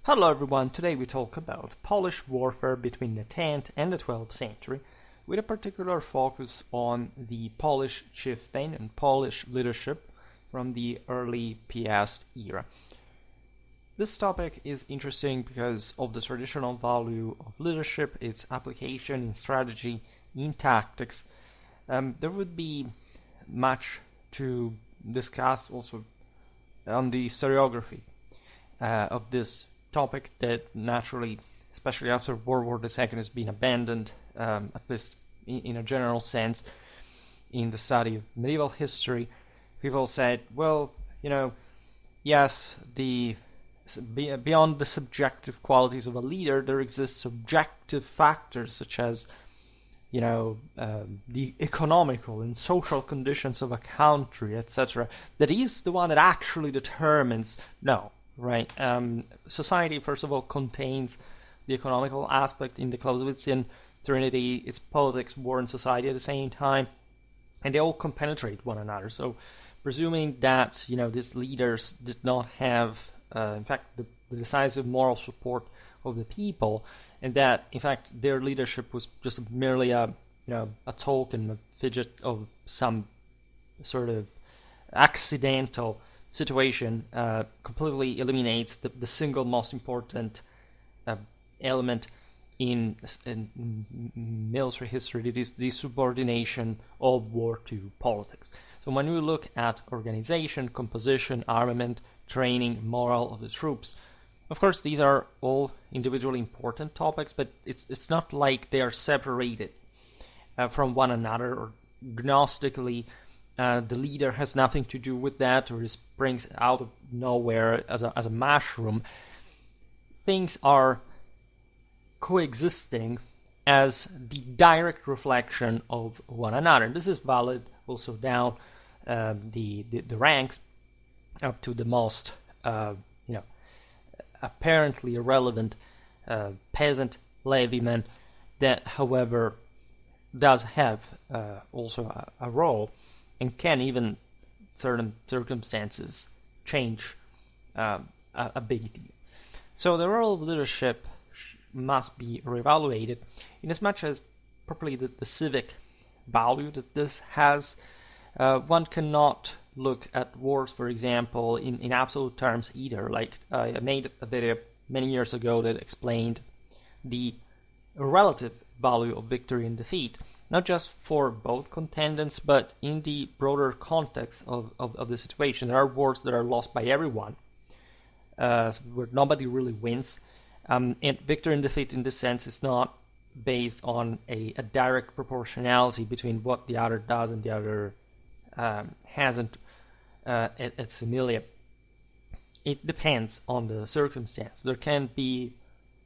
Hello everyone, today we talk about Polish warfare between the 10th and the 12th century, with a particular focus on the Polish chieftain and Polish leadership from the early Piast era. This topic is interesting because of the traditional value of leadership, its application in strategy, in tactics. There would be much to discuss also on the historiography of this topic that naturally, especially after World War II, has been abandoned, at least in a general sense, in the study of medieval history. People said, well, yes, beyond the subjective qualities of a leader, there exist subjective factors such as, the economical and social conditions of a country, etc. That is the one that actually determines. No, right? Society, first of all, contains the economical aspect in the Clausewitzian Trinity. It's politics, war, and society at the same time, and they all compenetrate one another. So, presuming that these leaders did not have, in fact, the decisive moral support of the people, and that in fact their leadership was just merely a token, a fidget of some sort of accidental situation, completely eliminates the single most important element in military history. It is the subordination of war to politics. So when we look at organization, composition, armament, training, morale of the troops, of course these are all individually important topics, but it's not like they are separated from one another or gnostically. The leader has nothing to do with that, or it springs out of nowhere as a mushroom. Things are coexisting as the direct reflection of one another. And this is valid also down the ranks up to the most apparently irrelevant peasant levyman that, however, does have also a role and can, even certain circumstances, change a big deal. So the role of leadership must be reevaluated in as much as properly the civic value that this has. One cannot look at wars, for example, in absolute terms either. Like I made a video many years ago that explained the relative value of victory and defeat, not just for both contendants, but in the broader context of the situation. There are wars that are lost by everyone, where nobody really wins. And victory and defeat in this sense is not based on a direct proportionality between what the other does and the other hasn't at similia. It depends on the circumstance. There can be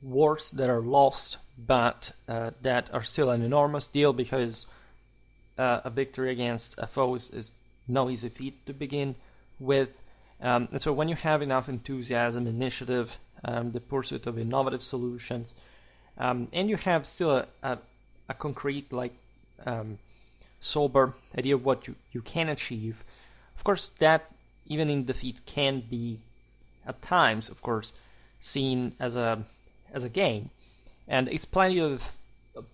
wars that are lost, but that are still an enormous deal because a victory against a foe is no easy feat to begin with. And so when you have enough enthusiasm, initiative, the pursuit of innovative solutions, and you have still a concrete, sober idea of what you can achieve, of course, that even in defeat can be, at times, of course, seen as a gain. And it's plenty of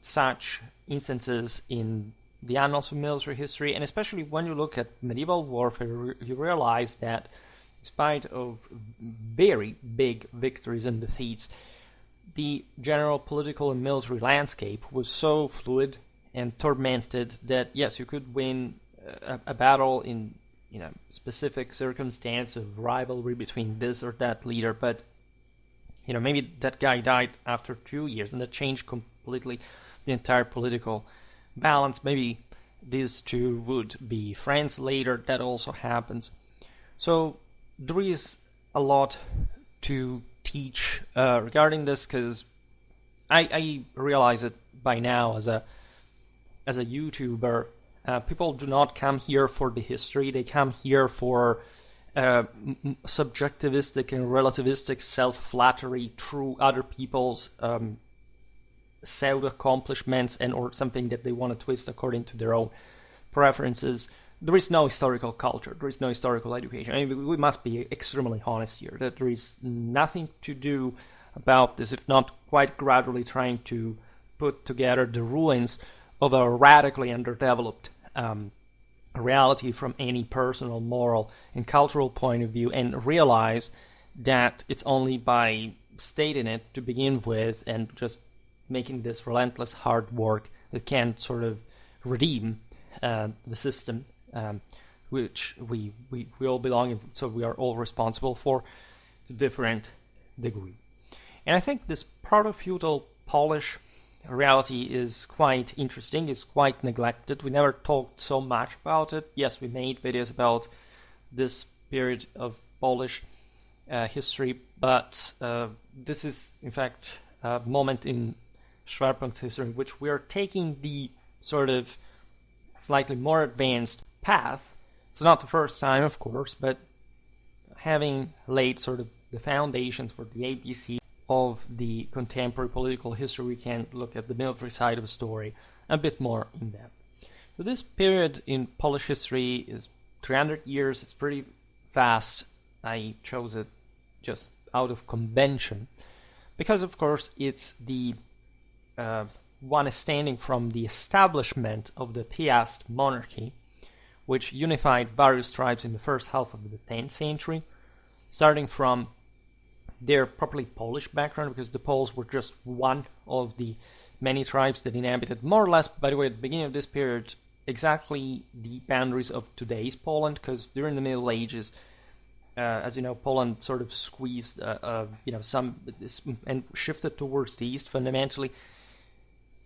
such instances in the annals of military history, and especially when you look at medieval warfare, you realize that in spite of very big victories and defeats, the general political and military landscape was so fluid and tormented that, yes, you could win a battle in specific circumstance of rivalry between this or that leader, but maybe that guy died after 2 years, and that changed completely the entire political balance. Maybe these two would be friends later. That also happens. So there is a lot to teach regarding this, because I realize it by now as a YouTuber. People do not come here for the history. They come here for subjectivistic and relativistic self-flattery through other people's pseudo accomplishments and or something that they want to twist according to their own preferences. there is no historical culture, there is no historical education. I mean, we must be extremely honest here, that there is nothing to do about this, if not quite gradually trying to put together the ruins of a radically underdeveloped reality from any personal, moral, and cultural point of view, and realize that it's only by stating it to begin with and just making this relentless hard work that can sort of redeem the system which we all belong in, so we are all responsible for to different degree. And I think this proto-feudal Polish reality is quite interesting, is quite neglected. We never talked so much about it. Yes, we made videos about this period of Polish history, but this is in fact a moment in Schwerpunkt history in which we are taking the sort of slightly more advanced path. It's not the first time, of course, but having laid sort of the foundations for the ABC of the contemporary political history, we can look at the military side of the story a bit more in depth. So this period in Polish history is 300 years. It's pretty fast. I chose it just out of convention because, of course, it's the one stemming from the establishment of the Piast monarchy, which unified various tribes in the first half of the 10th century, starting from their properly Polish background, because the Poles were just one of the many tribes that inhabited more or less, by the way, at the beginning of this period, exactly the boundaries of today's Poland, because during the Middle Ages, as you know, Poland sort of squeezed, some and shifted towards the east fundamentally.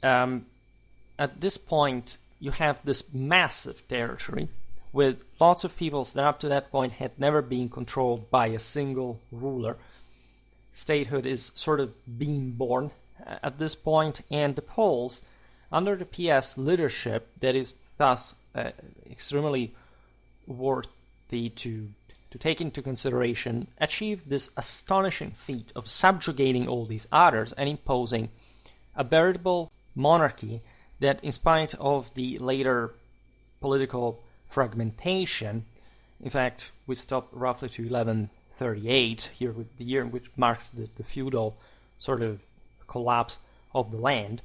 At this point, you have this massive territory with lots of peoples that up to that point had never been controlled by a single ruler. Statehood is sort of being born at this point, and the Poles, under the PS leadership, that is thus extremely worthy to take into consideration, achieved this astonishing feat of subjugating all these others and imposing a veritable monarchy that, in spite of the later political fragmentation, in fact, we stopped roughly to 1138 here with the year which marks the feudal sort of collapse of the land,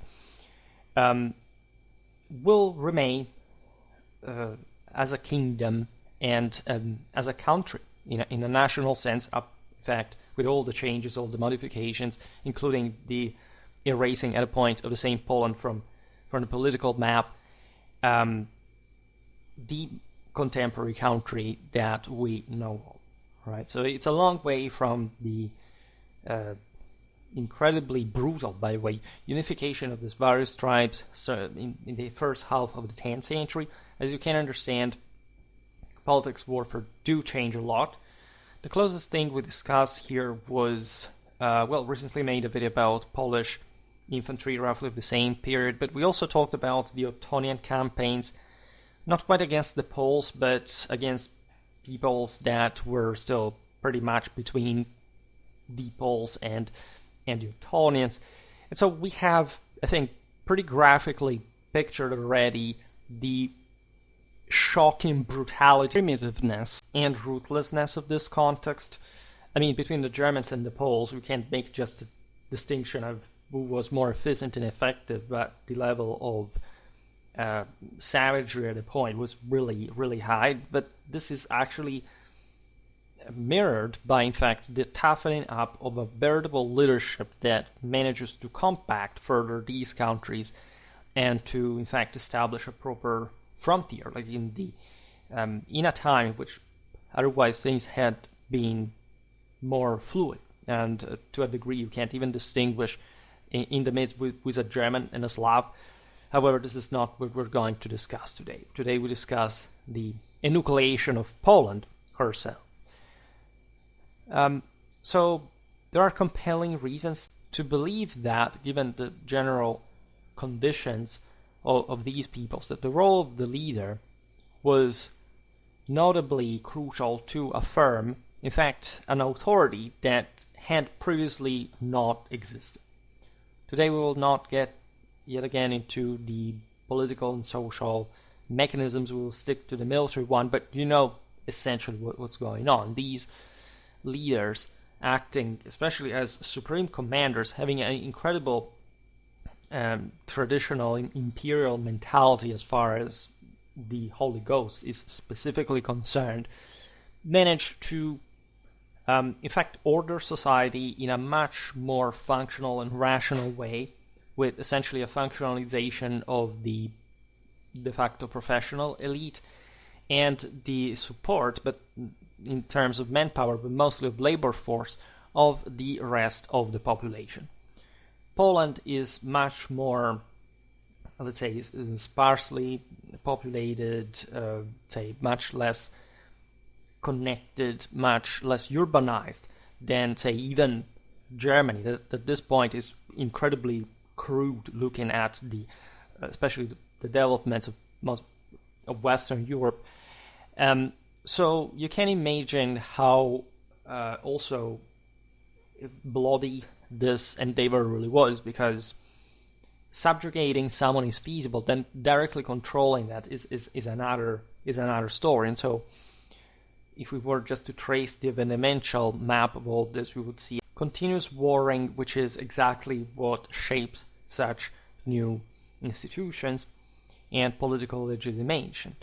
will remain as a kingdom and as a country in a national sense, in fact, with all the changes, all the modifications, including the erasing at a point of the same Poland from the political map, the contemporary country that we know of. Right, so it's a long way from the incredibly brutal, by the way, unification of these various tribes in the first half of the 10th century. As you can understand, politics, warfare do change a lot. The closest thing we discussed here was, recently made a video about Polish infantry, roughly of the same period, but we also talked about the Ottonian campaigns, not quite against the Poles, but against peoples that were still pretty much between the Poles and the Ottonians. And so we have, I think, pretty graphically pictured already the shocking brutality, primitiveness, and ruthlessness of this context. I mean, between the Germans and the Poles, we can't make just a distinction of who was more efficient and effective, but the level of savagery at the point was really, really high. But this is actually mirrored by, in fact, the toughening up of a veritable leadership that manages to compact further these countries and to, in fact, establish a proper frontier, like in a time in which otherwise things had been more fluid, and to a degree you can't even distinguish in the midst with a German and a Slav. However, this is not what we're going to discuss today. Today we discuss the enucleation of Poland herself. So there are compelling reasons to believe that, given the general conditions of these peoples, that the role of the leader was notably crucial to affirm, in fact, an authority that had previously not existed. Today we will not get yet again into the political and social mechanisms. We will stick to the military one, but you know essentially what's going on. These leaders acting, especially as supreme commanders, having an incredible traditional imperial mentality as far as the Holy Ghost is specifically concerned, managed to in fact order society in a much more functional and rational way, with essentially a functionalization of the de facto professional elite and the support, but in terms of manpower, but mostly of labor force, of the rest of the population. Poland is much more, let's say, sparsely populated, say, much less connected, much less urbanized than, say, even Germany. That at this point is incredibly crude, looking at the, especially the developments of most of Western Europe. So you can imagine how also bloody this endeavor really was, because subjugating someone is feasible, then directly controlling that is another story. And so if we were just to trace the evidential map of all this, we would see continuous warring, which is exactly what shapes such new institutions and political legitimation,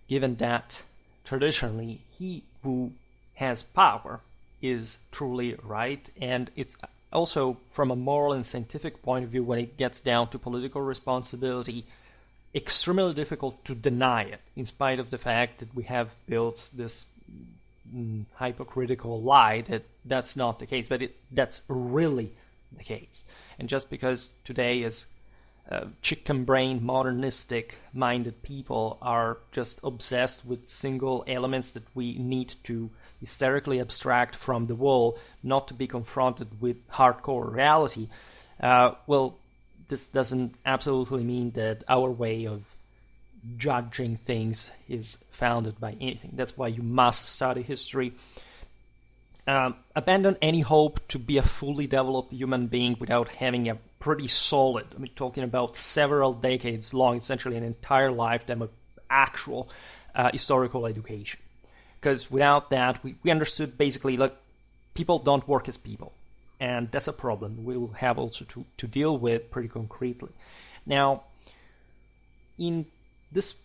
given that traditionally he who has power is truly right, and it's also from a moral and scientific point of view, when it gets down to political responsibility, extremely difficult to deny it, in spite of the fact that we have built this hypocritical lie that that's not the case, but that's really the case. And just because today as chicken-brained, modernistic-minded people are just obsessed with single elements that we need to hysterically abstract from the wall, not to be confronted with hardcore reality, well, this doesn't absolutely mean that our way of judging things is founded by anything. That's why you must study history. Abandon any hope to be a fully developed human being without having a pretty solid, I mean, talking about several decades long, essentially an entire lifetime of actual historical education. Because without that, we understood basically, like, people don't work as people. And that's a problem we'll have also to deal with pretty concretely. Now, in this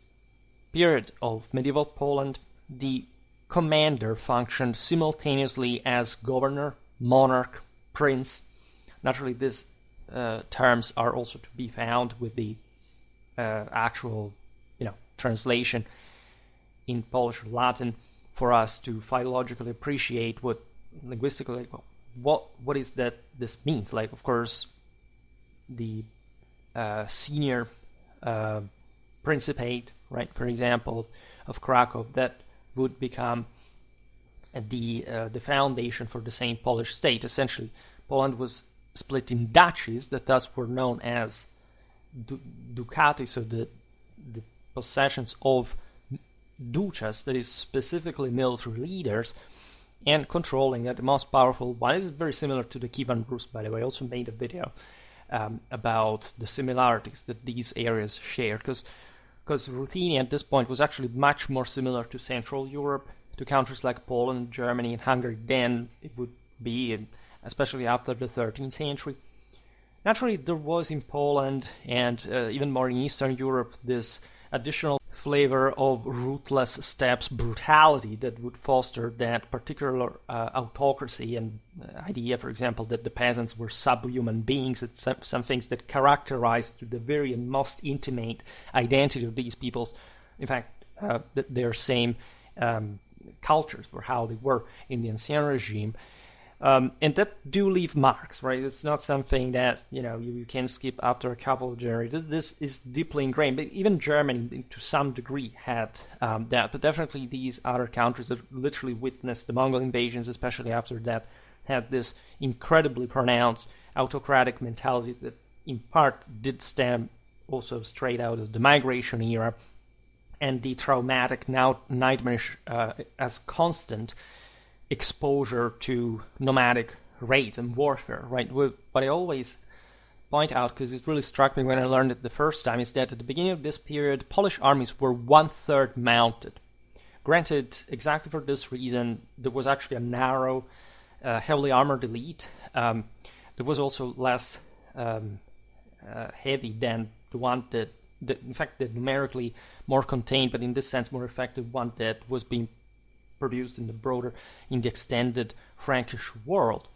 period of medieval Poland, the commander functioned simultaneously as governor, monarch, prince. Naturally, these terms are also to be found with the actual, translation in Polish or Latin for us to philologically appreciate what linguistically, what is that this means. Like, of course, the senior principate, right, for example, of Krakow, that would become the foundation for the same Polish state. Essentially, Poland was split in duchies that thus were known as ducaty, so the possessions of duchas, that is specifically military leaders, and controlling that. The most powerful one is very similar to the Kievan Rus, by the way. I also made a video about the similarities that these areas share, because Ruthenia at this point was actually much more similar to Central Europe, to countries like Poland, Germany, and Hungary than it would be, especially after the 13th century. Naturally, there was in Poland, and even more in Eastern Europe, this additional flavor of ruthless steppes brutality that would foster that particular autocracy and idea, for example, that the peasants were subhuman beings. It's some things that characterized to the very most intimate identity of these peoples, in fact, their same cultures for how they were in the Ancien regime. And that do leave marks, right? It's not something that, you can skip after a couple of generations. This is deeply ingrained. But even Germany, to some degree, had that. But definitely these other countries that literally witnessed the Mongol invasions, especially after that, had this incredibly pronounced autocratic mentality that in part did stem also straight out of the migration era and the traumatic, now nightmarish as constant exposure to nomadic raids and warfare, right? What I always point out, because it really struck me when I learned it the first time, is that at the beginning of this period, Polish armies were 1/3 mounted. Granted, exactly for this reason, there was actually a narrow, heavily armored elite. There was also less heavy than the one that, in fact, the numerically more contained, but in this sense more effective one that was being produced in the extended Frankish world.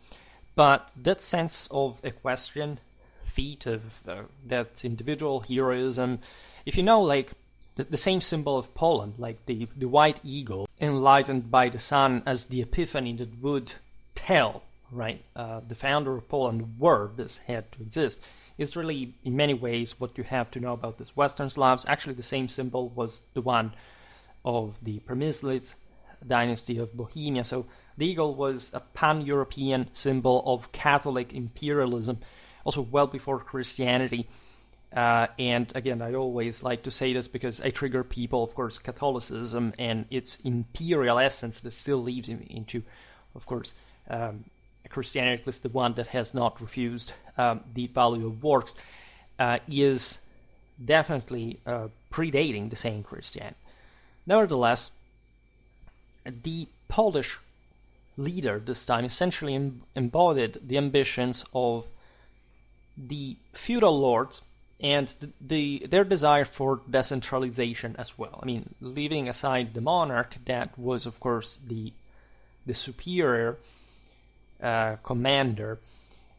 But that sense of equestrian feat, of that individual heroism, if you know, like, the same symbol of Poland, like the white eagle, enlightened by the sun as the epiphany that would tell, right, the founder of Poland where this had to exist, is really, in many ways, what you have to know about this Western Slavs. Actually, the same symbol was the one of the Przemyslids dynasty of Bohemia. So the eagle was a pan-European symbol of Catholic imperialism, also well before Christianity. And again, I always like to say this because I trigger people, of course, Catholicism and its imperial essence that still leads into, of course, Christianity, at least the one that has not refused the value of works, is definitely predating the same Christianity. Nevertheless, the Polish leader this time essentially embodied the ambitions of the feudal lords and their desire for decentralization as well. I mean, leaving aside the monarch, that was, of course, the superior commander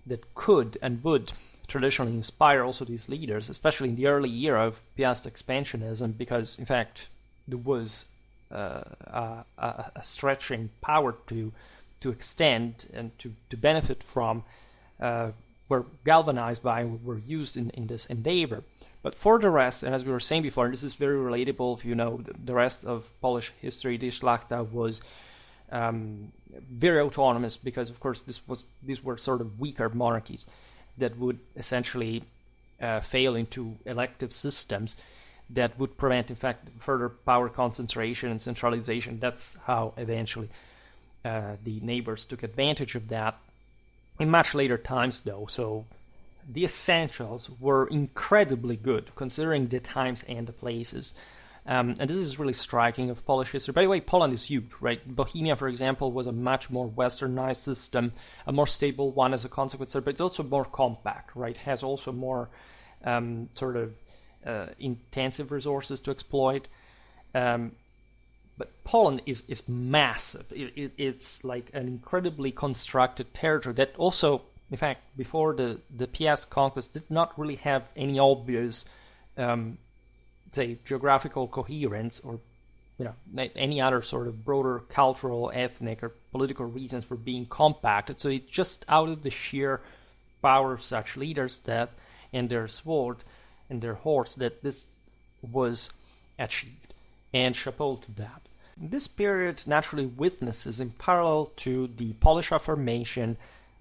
that could and would traditionally inspire also these leaders, especially in the early era of Piast expansionism, because, in fact, there was a stretching power to extend and to benefit from, were galvanized by, were used in this endeavor. But for the rest, and as we were saying before, and this is very relatable if you know the rest of Polish history, the Szlachta was very autonomous because, of course, these were sort of weaker monarchies that would essentially fail into elective systems that would prevent, in fact, further power concentration and centralization. That's how eventually the neighbors took advantage of that in much later times, though. So the essentials were incredibly good, considering the times and the places. And this is really striking of Polish history. By the way, Poland is huge, right? Bohemia, for example, was a much more westernized system, a more stable one as a consequence, but it's also more compact, right? Has also more sort of intensive resources to exploit. But Poland is massive. It's like an incredibly constructed territory that also, in fact, before the Piast conquest, did not really have any obvious say, geographical coherence or, any other sort of broader cultural, ethnic, or political reasons for being compacted. So it's just out of the sheer power of such leaders that, and their sword and their horse, that this was achieved. And chapeau to that. This period naturally witnesses, in parallel to the Polish Reformation,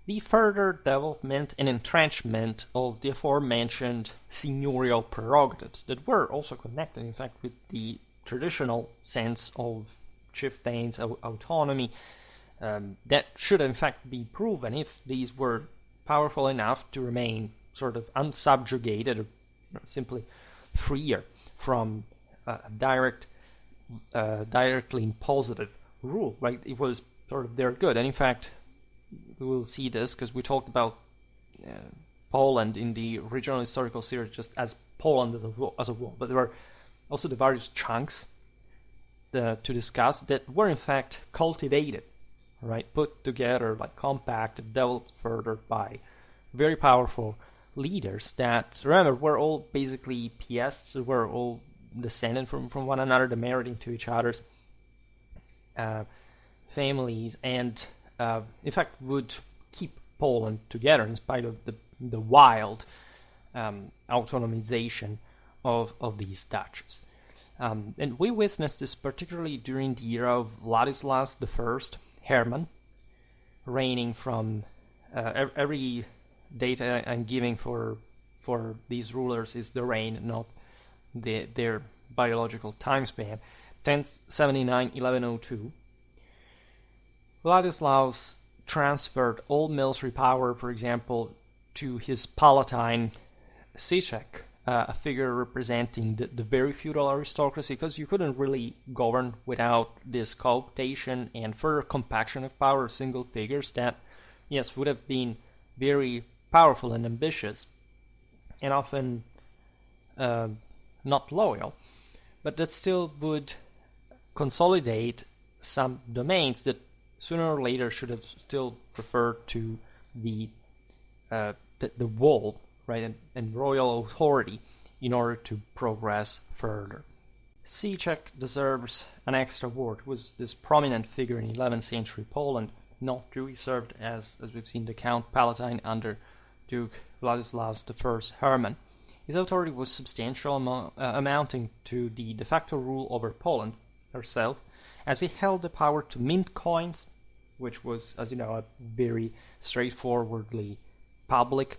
the further development and entrenchment of the aforementioned seigneurial prerogatives that were also connected, in fact, with the traditional sense of chieftains' autonomy that should, in fact, be proven if these were powerful enough to remain sort of unsubjugated or simply freer from directly impositive rule, right? It was sort of their good. And in fact, we will see this because we talked about Poland in the original historical series just as Poland as a whole, but there were also the various chunks to discuss that were in fact cultivated, right, put together, like compacted, developed further by very powerful leaders that, remember, were all basically Piasts, were all descended from one another, they married into each other's families, and in fact would keep Poland together in spite of the wild autonomization of these duchies. And we witnessed this particularly during the era of Władysław I, Herman, reigning from every date I'm giving for these rulers is the reign, not their biological time span. 1079-1102. Władysław transferred all military power, for example, to his palatine Siczek, a figure representing the very feudal aristocracy, because you couldn't really govern without this cooptation and further compaction of power of single figures that, yes, would have been very powerful and ambitious, and often not loyal, but that still would consolidate some domains that sooner or later should have still referred to the wall, right, and royal authority in order to progress further. Siczek deserves an extra word. He was this prominent figure in 11th century Poland. Not true, he served as we've seen, the Count Palatine under Duke Boleslav I Herman. His authority was substantial, amounting to the de facto rule over Poland herself, as he held the power to mint coins, which was, as you know, a very straightforwardly public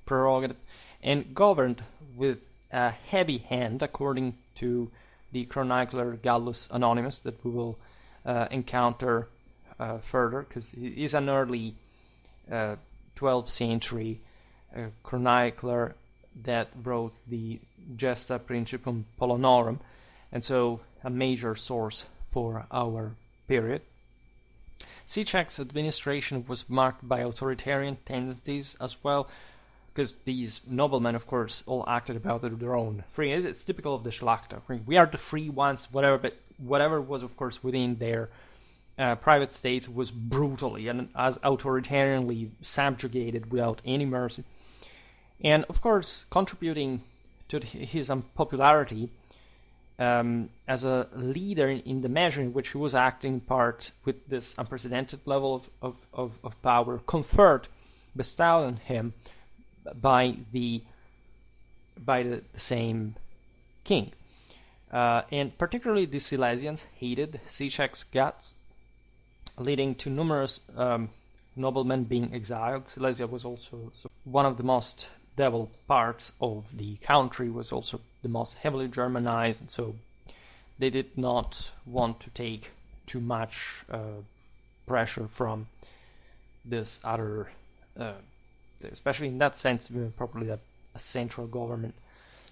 prerogative, and governed with a heavy hand, according to the chronicler Gallus Anonymus that we will encounter further, because he is an early 12th century chronicler that wrote the Gesta Principum Polonorum, and so a major source for our period. Siczek's administration was marked by authoritarian tendencies as well, because these noblemen, of course, all acted about their own free. It's typical of the Szlachta. We are the free ones, whatever, but whatever was, of course, within their private states was brutally and as authoritarianly subjugated without any mercy. And, of course, contributing to his unpopularity as a leader in the measure in which he was acting part with this unprecedented level of power conferred, bestowed on him by the same king. And particularly the Silesians hated Siczek's guts, leading to numerous noblemen being exiled. Silesia was also one of the most developed parts of the country, was also the most heavily Germanized, and so they did not want to take too much pressure from this other, especially in that sense, probably a central government.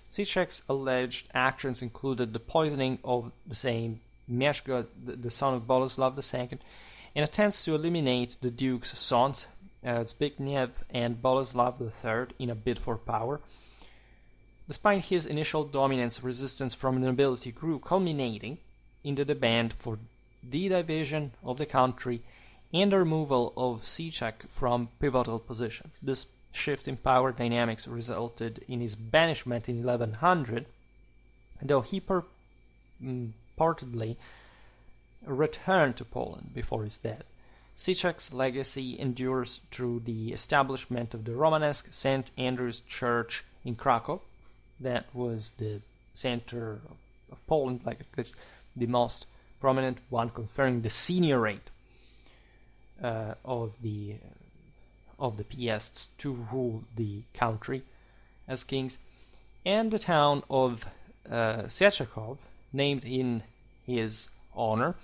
Siczek's alleged actions included the poisoning of the same Mieszko, the son of Boleslav II, and attempts to eliminate the duke's sons, Zbigniew and Boleslav III, in a bid for power. Despite his initial dominance, resistance from the nobility grew, culminating in the demand for the division of the country and the removal of Siczek from pivotal positions. This shift in power dynamics resulted in his banishment in 1100, though he purportedly returned to Poland before his death. Siczek's legacy endures through the establishment of the Romanesque St. Andrew's Church in Krakow. That was the center of Poland, like at least the most prominent one, conferring the seniorate of the Piasts to rule the country as kings, and the town of Sieczekov, named in his honor.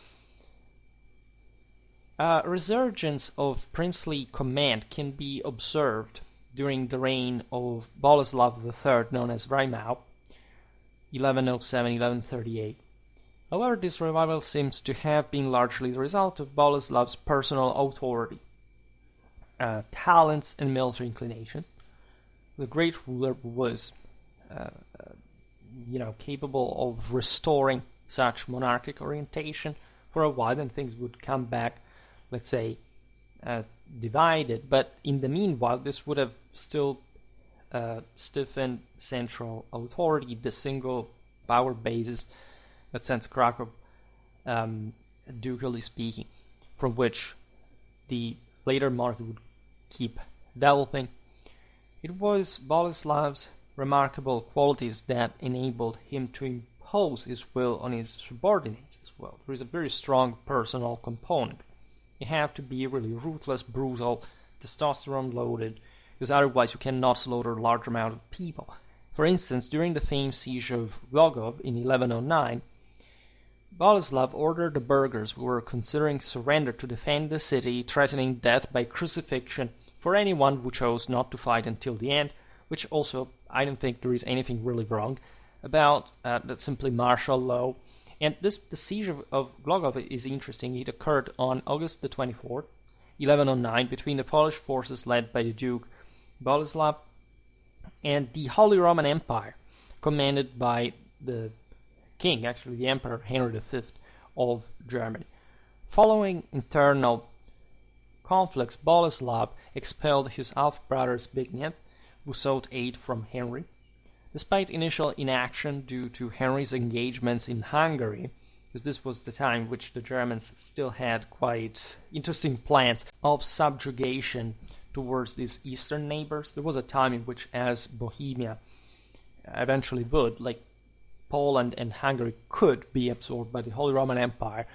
A resurgence of princely command can be observed during the reign of Boleslav III, known as Rymau, 1107-1138. However, this revival seems to have been largely the result of Boleslav's personal authority, talents, and military inclination. The great ruler was, capable of restoring such monarchic orientation for a while, and things would come back, let's say, divided. But in the meanwhile, this would have still stiffened central authority, the single power basis that since Krakow, ducally speaking, from which the later monarchy would keep developing. It was Boleslav's remarkable qualities that enabled him to impose his will on his subordinates as well. There is a very strong personal component. You have to be really ruthless, brutal, testosterone loaded, because otherwise you cannot slaughter a large amount of people. For instance, during the famed Siege of Glogow in 1109, Boleslav ordered the burghers who were considering surrender to defend the city, threatening death by crucifixion for anyone who chose not to fight until the end, which also I don't think there is anything really wrong about. That's simply martial law. And the Siege of Glogow is interesting. It occurred on August the 24th, 1109, between the Polish forces led by the Duke Boleslav and the Holy Roman Empire, commanded by the king, actually the Emperor Henry V of Germany. Following internal conflicts, Boleslav expelled his half-brother Zbigniew, who sought aid from Henry. Despite initial inaction due to Henry's engagements in Hungary, because this was the time which the Germans still had quite interesting plans of subjugation towards these eastern neighbors. There was a time in which, as Bohemia eventually would, like Poland and Hungary could be absorbed by the Holy Roman Empire,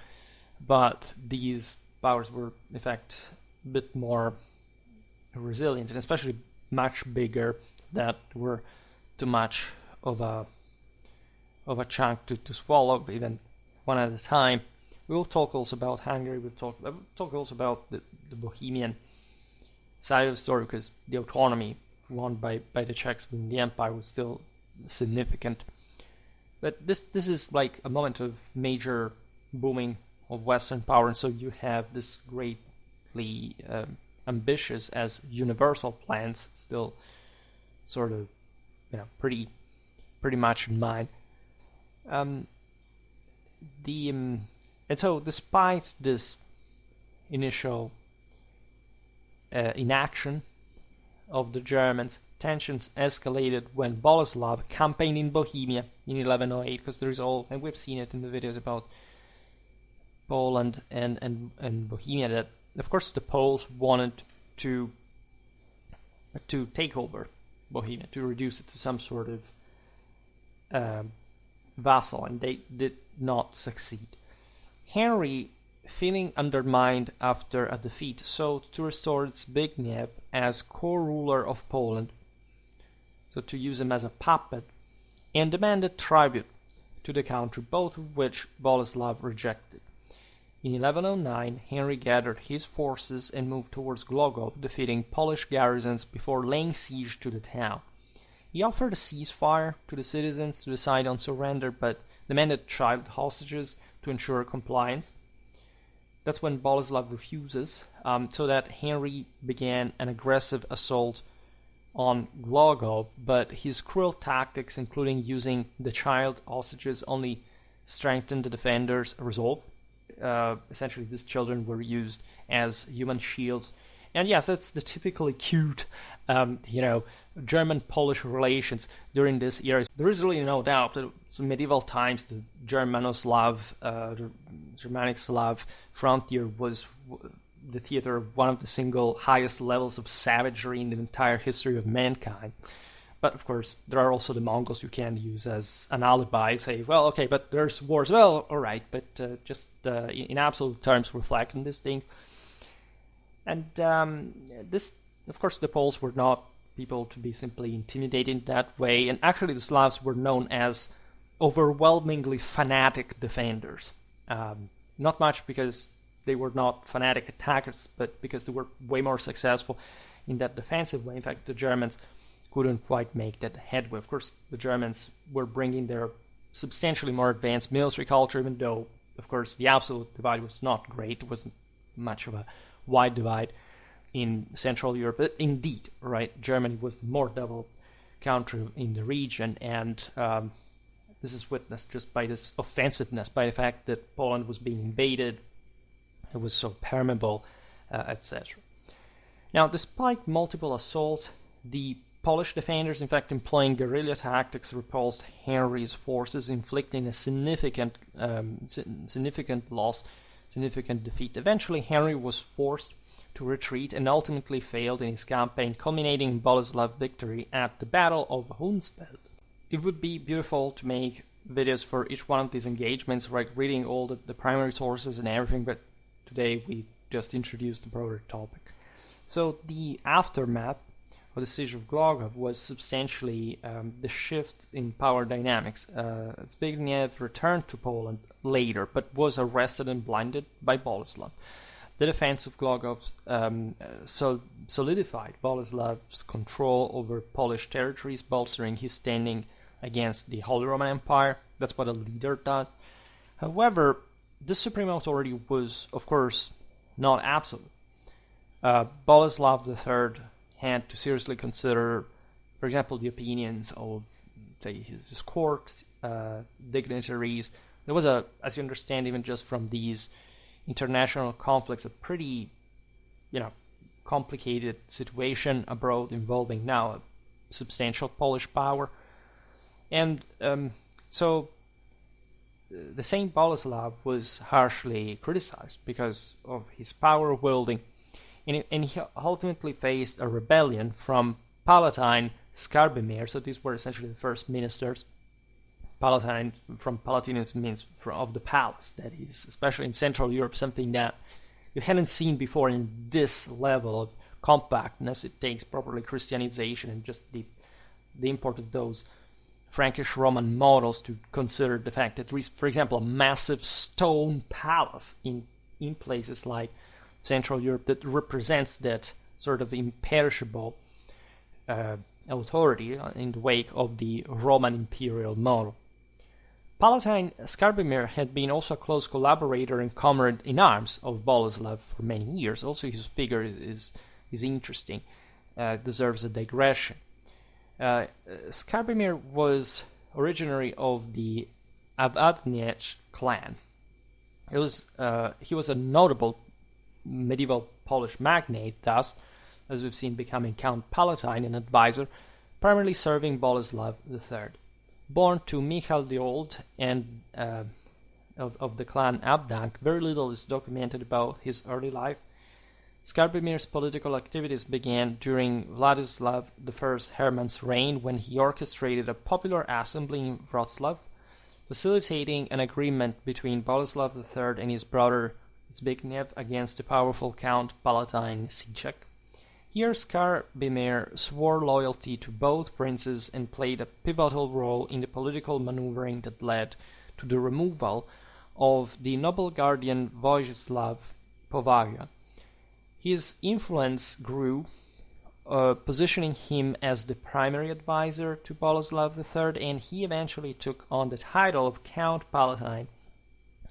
but these powers were, in fact, a bit more resilient, and especially much bigger, that were too much of a chunk to swallow, even one at a time. We will talk also about Hungary. We'll talk also about the Bohemian side of the story, because the autonomy won by the Czechs within the empire was still significant. But this is like a moment of major booming of Western power, and so you have this greatly ambitious as universal plans still sort of pretty much in mind. And so despite this initial inaction of the Germans, tensions escalated when Boleslav campaigned in Bohemia in 1108, because there is all, and we've seen it in the videos about Poland and Bohemia, that of course the Poles wanted to take over Bohemia, to reduce it to some sort of vassal, and they did not succeed. Henry, feeling undermined after a defeat, sought to restore Zbigniew as co-ruler of Poland, so to use him as a puppet, and demanded tribute to the country, both of which Boleslav rejected. In 1109, Henry gathered his forces and moved towards Glogow, defeating Polish garrisons before laying siege to the town. He offered a ceasefire to the citizens to decide on surrender, but demanded child hostages to ensure compliance. That's when Boleslav refuses, so that Henry began an aggressive assault on Glogow, but his cruel tactics, including using the child hostages, only strengthened the defenders' resolve. Essentially, these children were used as human shields. And yes, that's the typically cute, German-Polish relations during this era. There is really no doubt that in medieval times, the Germano-Slav, the Germanic Slav frontier was the theater of one of the single highest levels of savagery in the entire history of mankind. But of course, there are also the Mongols you can use as an alibi. Say, well, okay, but there's wars. Well, all right, but just in absolute terms, reflecting these things. And this, of course, the Poles were not people to be simply intimidated that way. And actually, the Slavs were known as overwhelmingly fanatic defenders. Not much because they were not fanatic attackers, but because they were way more successful in that defensive way. In fact, the Germans couldn't quite make that headway. Of course, the Germans were bringing their substantially more advanced military culture, even though, of course, the absolute divide was not great. It wasn't much of a wide divide in Central Europe. But indeed, right, Germany was the more developed country in the region, and this is witnessed just by this offensiveness, by the fact that Poland was being invaded, it was so permeable, etc. Now, despite multiple assaults, the Polish defenders, in fact, employing guerrilla tactics, repulsed Henry's forces, inflicting a significant loss, significant defeat. Eventually, Henry was forced to retreat and ultimately failed in his campaign, culminating in Boleslav's victory at the Battle of Hunsfeld. It would be beautiful to make videos for each one of these engagements, like reading all the primary sources and everything, but today we just introduced the broader topic. So the aftermath of the Siege of Glogow was substantially the shift in power dynamics. Zbigniew returned to Poland later, but was arrested and blinded by Boleslav. The defense of Glogow solidified Boleslav's control over Polish territories, bolstering his standing against the Holy Roman Empire. That's what a leader does. However, this supreme authority was, of course, not absolute. Boleslav III had to seriously consider, for example, the opinions of, say, his court dignitaries. There was as you understand, even just from these international conflicts, a pretty, complicated situation abroad involving now a substantial Polish power. And so the same Boleslav was harshly criticized because of his power wielding, and he ultimately faced a rebellion from Palatine Skarbimir. So these were essentially the first ministers. Palatine from Palatinus means of the palace, that is, especially in Central Europe, something that you hadn't seen before in this level of compactness. It takes properly Christianization and just the import of those Frankish Roman models to consider the fact that there is, for example, a massive stone palace in places like Central Europe that represents that sort of imperishable authority in the wake of the Roman imperial model. Palatine Skarbimir had been also a close collaborator and comrade in arms of Boleslav for many years. Also, his figure is interesting, deserves a digression. Skarbimir was originary of the Magnates clan. He was a notable medieval Polish magnate, thus, as we've seen, becoming Count Palatine and advisor, primarily serving Boleslav III. Born to Michal the Old and of the clan Abdank, very little is documented about his early life. Skarbimir's political activities began during Vladislav I Herman's reign, when he orchestrated a popular assembly in Wrocław, facilitating an agreement between Boleslav III and his brother Zbigniew against the powerful Count Palatine Siege. Here Skarbimir swore loyalty to both princes and played a pivotal role in the political maneuvering that led to the removal of the noble guardian Wojcislaw Powaga. His influence grew, positioning him as the primary advisor to Boleslav III, and he eventually took on the title of Count Palatine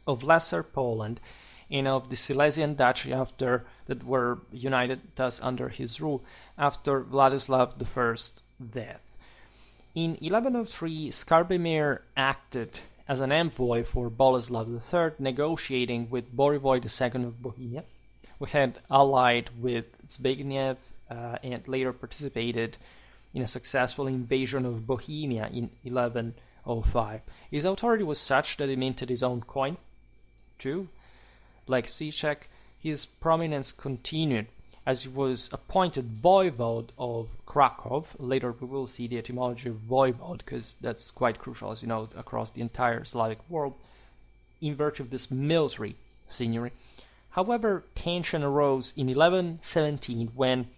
of Lesser Poland and of the Silesian Duchy that were united thus under his rule after Vladislav I's death. In 1103, Skarbimir acted as an envoy for Boleslav III, negotiating with Boryvoj II of Bohemia, who had allied with Zbigniew and later participated in a successful invasion of Bohemia in 1105. His authority was such that he minted his own coin, too. Like Siege, his prominence continued as he was appointed voivode of Krakow. Later we will see the etymology of voivode, because that's quite crucial, as you know, across the entire Slavic world, in virtue of this military seigneury. However, tension arose in 1117 when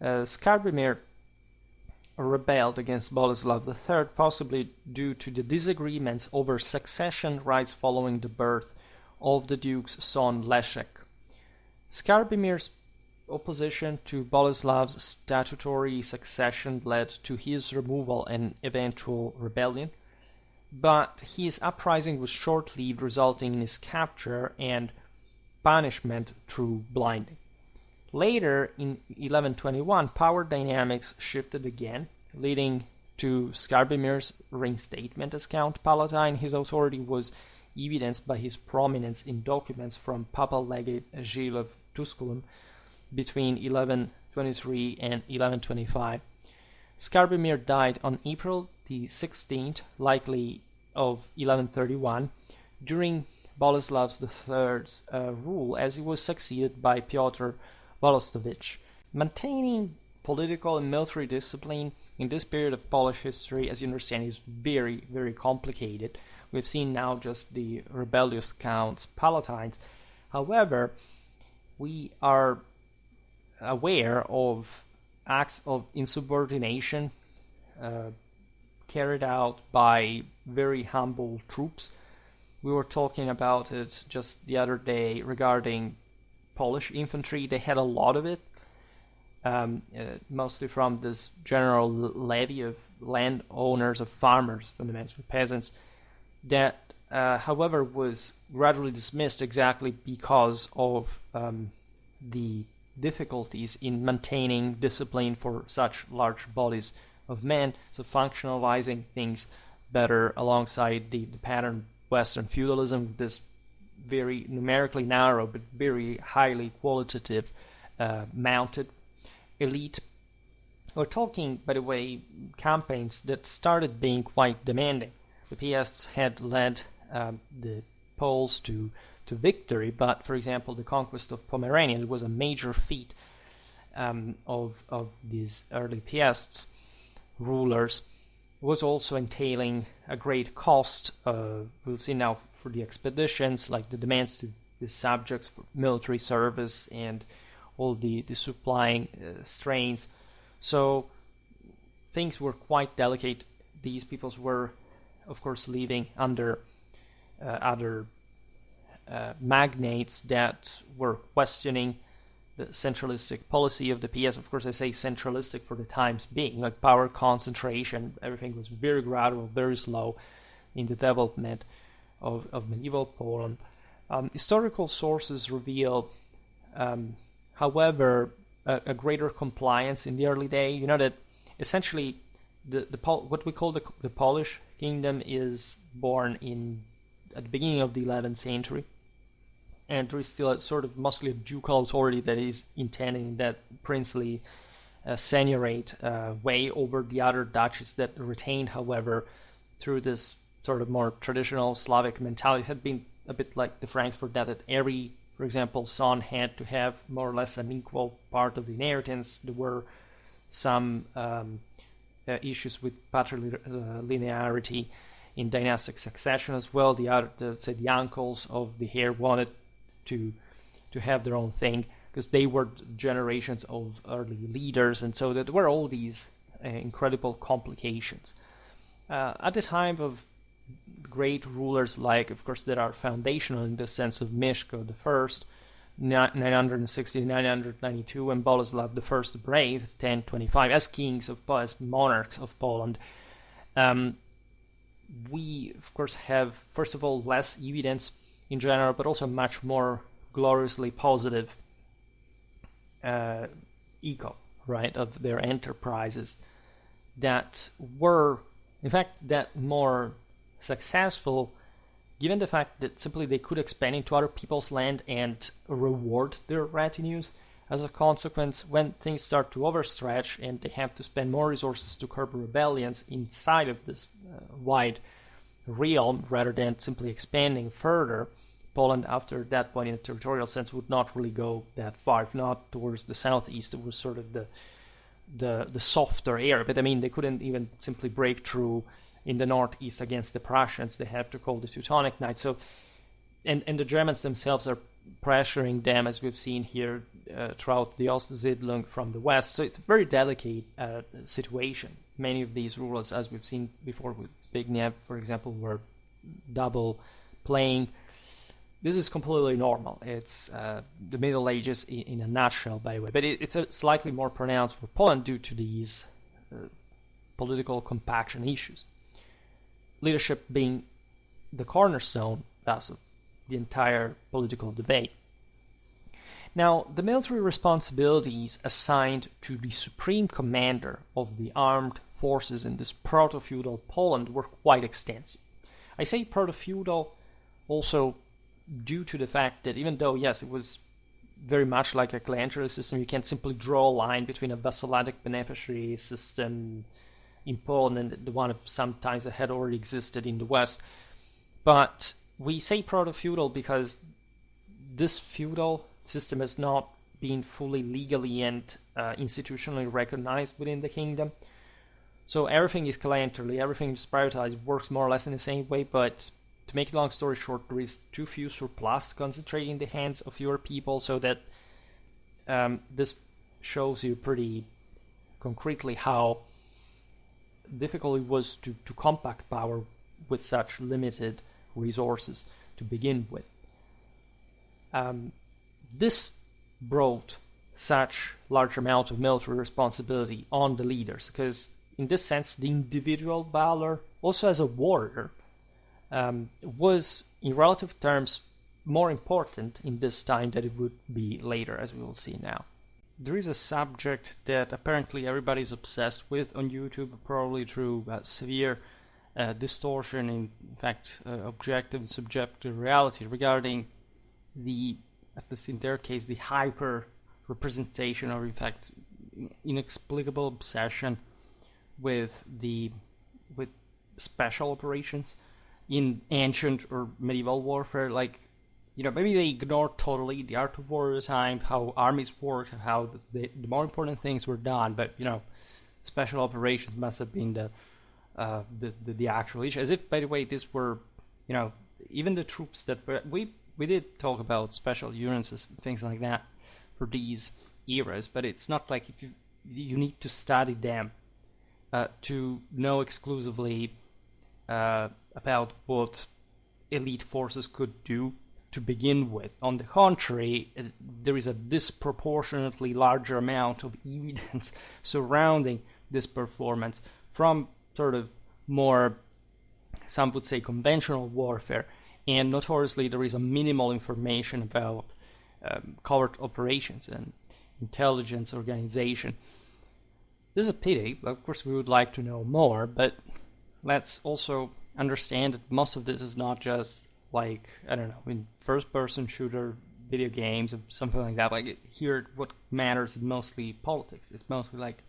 Skarbimir rebelled against Boleslav III, possibly due to the disagreements over succession rights following the birth of the duke's son Leszek. Skarbimir's opposition to Boleslav's statutory succession led to his removal and eventual rebellion, but his uprising was short-lived, resulting in his capture and punishment through blinding. Later, in 1121, power dynamics shifted again, leading to Skarbimir's reinstatement as Count Palatine. His authority was evidenced by his prominence in documents from Papal Legate Gilles of Tusculum between 1123 and 1125. Skarbimir died on April the 16th, likely of 1131, during Boleslav III's rule, as he was succeeded by Piotr Volostovich. Maintaining political and military discipline in this period of Polish history, as you understand, is very, very complicated. We've seen now just the rebellious counts, Palatines. However, we are aware of acts of insubordination carried out by very humble troops. We were talking about it just the other day regarding Polish infantry. They had a lot of it, mostly from this general levy of landowners, of farmers, fundamentally peasants, that, however, was gradually dismissed exactly because of the difficulties in maintaining discipline for such large bodies of men, so functionalizing things better alongside the pattern Western feudalism, this very numerically narrow but very highly qualitative mounted elite. We're talking, by the way, campaigns that started being quite demanding. The Piasts had led the Poles to victory, but, for example, the conquest of Pomerania, it was a major feat of these early Piasts rulers, was also entailing a great cost. We'll see now for the expeditions, like the demands to the subjects for military service and all the supplying strains. So things were quite delicate. These peoples were, of course, living under other magnates that were questioning the centralistic policy of the PS. Of course, I say centralistic for the times being, like power concentration. Everything was very gradual, very slow in the development of medieval Poland. Historical sources reveal, however, a greater compliance in the early day. You know that essentially what we call the Polish kingdom is born at the beginning of the 11th century, and there is still a sort of mostly a ducal authority that is intending that princely seigniorate way over the other duchies that retained, however, through this sort of more traditional Slavic mentality, had been a bit like the Franks for that every, for example, son had to have more or less an equal part of the inheritance. There were some issues with patrilinearity in dynastic succession as well. The uncles of the heir wanted to have their own thing because they were generations of early leaders, and so there were all these incredible complications. At the time of great rulers, like, of course, that are foundational in the sense of Mieszko I, 960-992, and Boleslav I the Brave, 1025, as kings as monarchs of Poland. We, of course, have, first of all, less evidence in general, but also much more gloriously positive echo, right, of their enterprises that were, in fact, that more successful, given the fact that simply they could expand into other people's land and reward their retinues. As a consequence, when things start to overstretch and they have to spend more resources to curb rebellions inside of this wide realm rather than simply expanding further, Poland, after that point in a territorial sense, would not really go that far, if not towards the southeast. It was sort of the softer area, but I mean, they couldn't even simply break through in the northeast against the Prussians. They had to call the Teutonic Knights. So, and the Germans themselves are pressuring them, as we've seen here throughout the Ostsiedlung from the west. So it's a very delicate situation. Many of these rulers, as we've seen before with Zbigniew, for example, were double playing. This is completely normal. It's the Middle Ages in a nutshell, by the way. But it's a slightly more pronounced for Poland due to these political compaction issues. Leadership being the cornerstone, thus, of the entire political debate. Now, the military responsibilities assigned to the supreme commander of the armed forces in this proto-feudal Poland were quite extensive. I say proto-feudal also due to the fact that even though, yes, it was very much like a clientelar system, you can't simply draw a line between a vassalic beneficiary system in Poland and the one of sometimes that had already existed in the West. But we say proto-feudal because this feudal system has not been fully legally and institutionally recognized within the kingdom. So everything is clienterly, everything is privatized, works more or less in the same way, but to make a long story short, there is too few surplus concentrating in the hands of fewer people, so that this shows you pretty concretely how difficult it was to compact power with such limited resources to begin with. This brought such large amount of military responsibility on the leaders, because in this sense the individual valor also as a warrior was in relative terms more important in this time than it would be later, as we will see now. There is a subject that apparently everybody's obsessed with on YouTube, probably through severe distortion, in fact objective and subjective reality, regarding the, at least in their case, the hyper representation, or in fact inexplicable obsession with special operations in ancient or medieval warfare. Like, maybe they ignore totally the art of war at the time, how armies worked, and how the more important things were done, but special operations must have been the actual issue. As if, by the way, this were, even the troops that we did talk about special units and things like that for these eras, but it's not like if you need to study them to know exclusively about what elite forces could do to begin with. On the contrary, there is a disproportionately larger amount of evidence surrounding this performance from sort of more, some would say, conventional warfare, and notoriously there is a minimal information about covert operations and intelligence organization. This is a pity. Of course, we would like to know more, but let's also understand that most of this is not just like, I don't know, in first-person shooter video games or something like that. Like, here, what matters is mostly politics. It's mostly like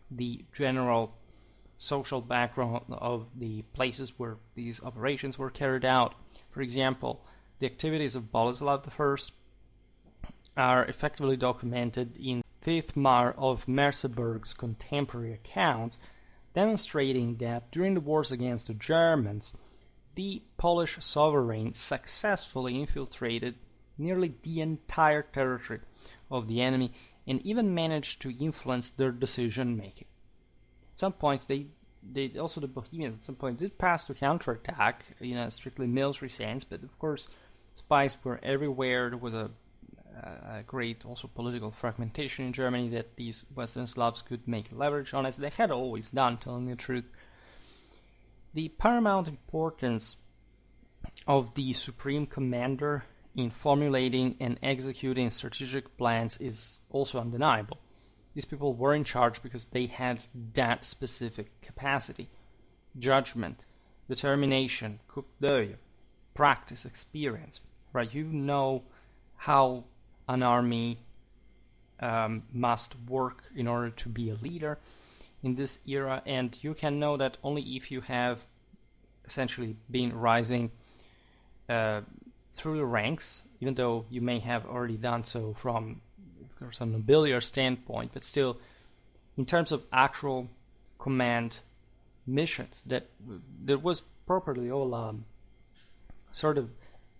the general social background of the places where these operations were carried out. For example, the activities of Boleslav I are effectively documented in Thietmar of Merseburg's contemporary accounts, demonstrating that during the wars against the Germans, the Polish sovereign successfully infiltrated nearly the entire territory of the enemy and even managed to influence their decision-making. At some points, they also, the Bohemians at some point did pass to counterattack in a strictly military sense, but of course spies were everywhere. There was a great also political fragmentation in Germany that these Western Slavs could make leverage on, as they had always done, telling the truth. The paramount importance of the supreme commander in formulating and executing strategic plans is also undeniable. These people were in charge because they had that specific capacity, judgment, determination, coup d'oeil, practice, experience. Right? You know how an army must work in order to be a leader in this era, and you can know that only if you have essentially been rising through the ranks, even though you may have already done so from, of course, a nobiliar standpoint, but still, in terms of actual command missions, that there was properly all sort of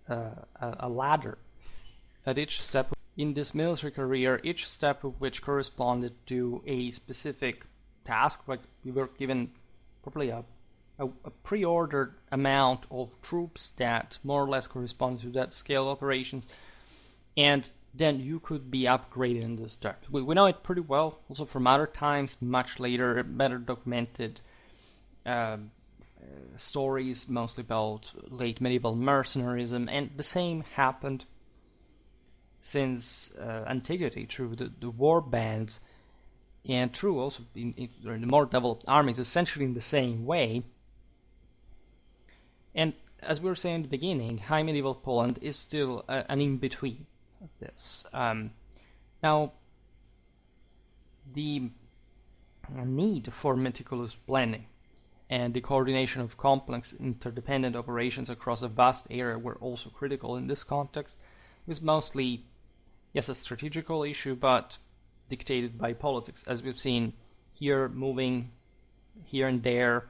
a ladder at each step in this military career, each step of which corresponded to a specific task. Like, we were given probably a pre-ordered amount of troops that more or less corresponded to that scale of operations, and then you could be upgraded in this terms. We know it pretty well also from other times, much later, better documented stories, mostly about late medieval mercenarism, and the same happened since antiquity through the war bands, and true also in the more developed armies, essentially in the same way. And as we were saying in the beginning, High Medieval Poland is still an in-between of this. Now, the need for meticulous planning and the coordination of complex interdependent operations across a vast area were also critical in this context. It was mostly, yes, a strategical issue, but dictated by politics. As we've seen here, moving here and there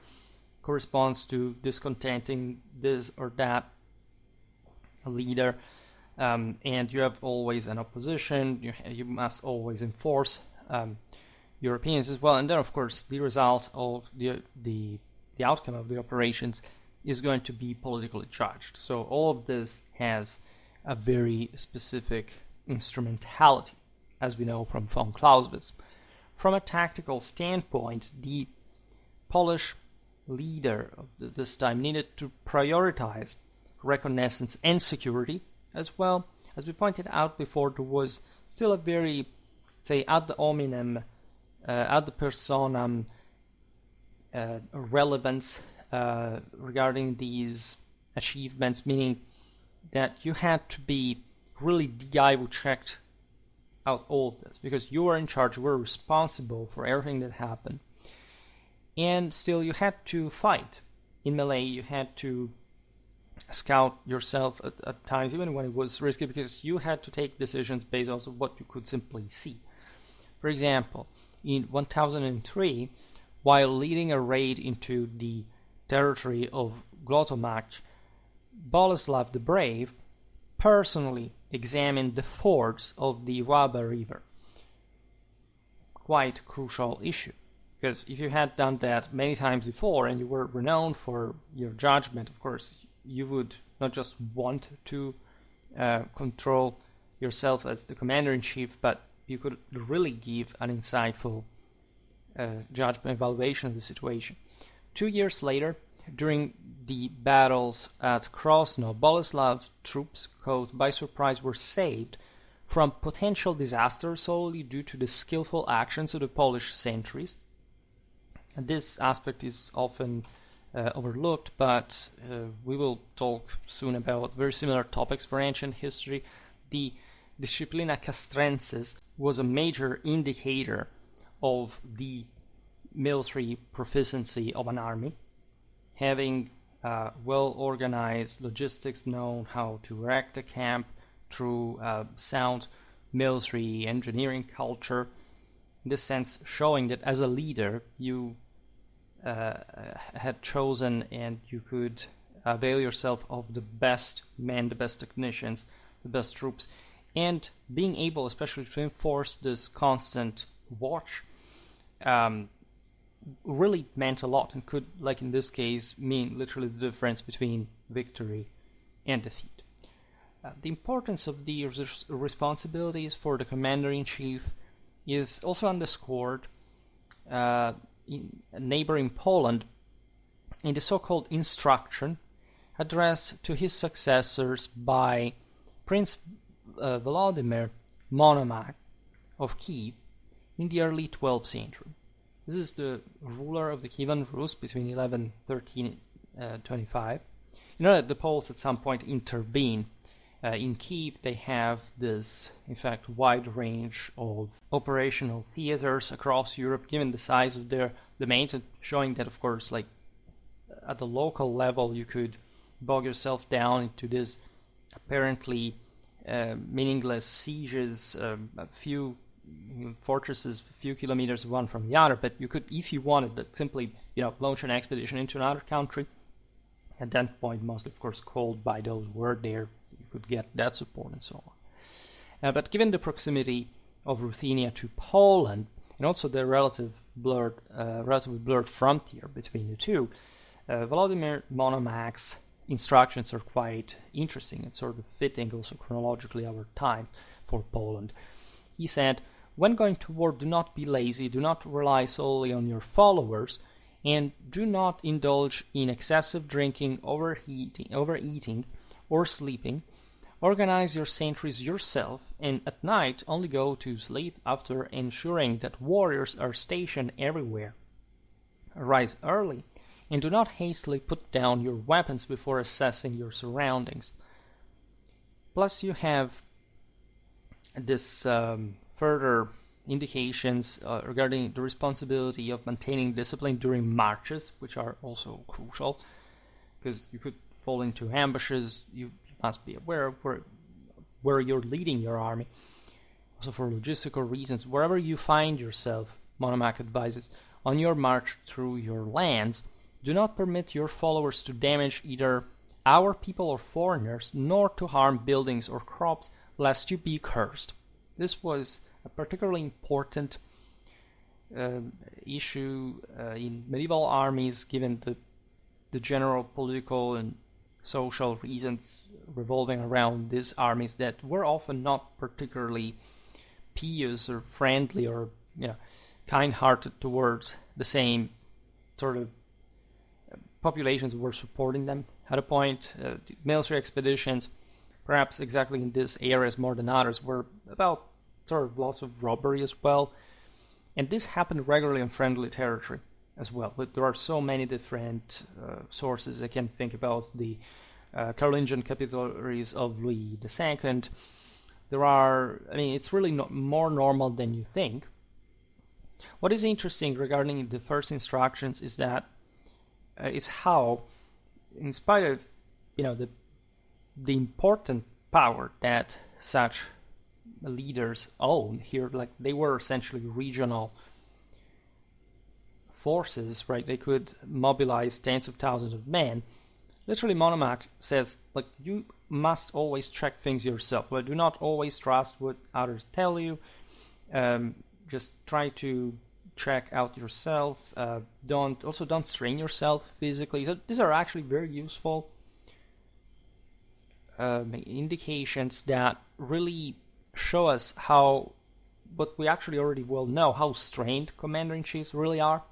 corresponds to discontenting this or that leader, and you have always an opposition. You must always enforce your opinions as well, and then of course the result of the outcome of the operations is going to be politically charged. So all of this has a very specific instrumentality. as we know from von Clausewitz. From a tactical standpoint, the Polish leader of this time needed to prioritize reconnaissance and security, as well. As we pointed out before, there was still a very, say, ad hominem, ad personam relevance regarding these achievements, meaning that you had to be really the guy who checked out all of this, because you were in charge, you were responsible for everything that happened. And still, you had to fight. In melee, you had to scout yourself at times, even when it was risky, because you had to take decisions based on what you could simply see. For example, in 1003, while leading a raid into the territory of Glogow, Boleslav the Brave personally examined the fords of the Łaba River. Quite crucial issue, because if you had done that many times before and you were renowned for your judgment, of course, you would not just want to control yourself as the commander-in-chief, but you could really give an insightful judgment evaluation of the situation. 2 years later, during the battles at Krosno, Boleslav's troops, caught by surprise, were saved from potential disaster solely due to the skillful actions of the Polish sentries. And this aspect is often overlooked, but we will talk soon about very similar topics for ancient history. The Disciplina Castrensis was a major indicator of the military proficiency of an army. Having well-organized logistics, known how to erect a camp through sound military engineering culture, in this sense showing that as a leader you had chosen and you could avail yourself of the best men, the best technicians, the best troops, and being able especially to enforce this constant watch really meant a lot and could, like in this case, mean literally the difference between victory and defeat. The importance of the responsibilities for the commander-in-chief is also underscored in neighboring Poland in the so-called instruction addressed to his successors by Prince Volodymyr Monomakh of Kiev in the early 12th century. This is the ruler of the Kievan Rus between 1113 and 25. You know that the Poles at some point intervene. In Kiev they have this, in fact, wide range of operational theaters across Europe, given the size of their domains, and showing that, of course, like at the local level you could bog yourself down into this apparently meaningless sieges, a few fortresses a few kilometers one from the other, but you could, if you wanted, simply launch an expedition into another country. At that point, mostly of course called by those who were there, you could get that support and so on. But given the proximity of Ruthenia to Poland and also the relatively blurred frontier between the two, Volodymyr Monomach's instructions are quite interesting and sort of fitting also chronologically our time for Poland. He said, "When going to war, do not be lazy, do not rely solely on your followers, and do not indulge in excessive drinking, overeating, or sleeping. Organize your sentries yourself, and at night only go to sleep after ensuring that warriors are stationed everywhere. Rise early, and do not hastily put down your weapons before assessing your surroundings." Plus you have this further indications regarding the responsibility of maintaining discipline during marches, which are also crucial, because you could fall into ambushes. You must be aware of where you're leading your army. Also for logistical reasons, wherever you find yourself, Monomakh advises, on your march through your lands, do not permit your followers to damage either our people or foreigners, nor to harm buildings or crops, lest you be cursed. This was a particularly important issue in medieval armies, given the general political and social reasons revolving around these armies that were often not particularly pious or friendly or kind-hearted towards the same sort of populations who were supporting them at a point. Military expeditions, perhaps exactly in these areas more than others, were about sort of lots of robbery as well. And this happened regularly in friendly territory as well. But there are so many different sources. I can think about the Carolingian capitularies of Louis II. There are, it's really more normal than you think. What is interesting regarding the first instructions is that is how, in spite of the important power that such leaders own here, like they were essentially regional forces, right? They could mobilize tens of thousands of men. Literally, Monomaque says, like, you must always check things yourself. But do not always trust what others tell you. Just try to check out yourself. Don't strain yourself physically. So these are actually very useful indications that really show us what we actually already well know, how strained commander-in-chiefs really are,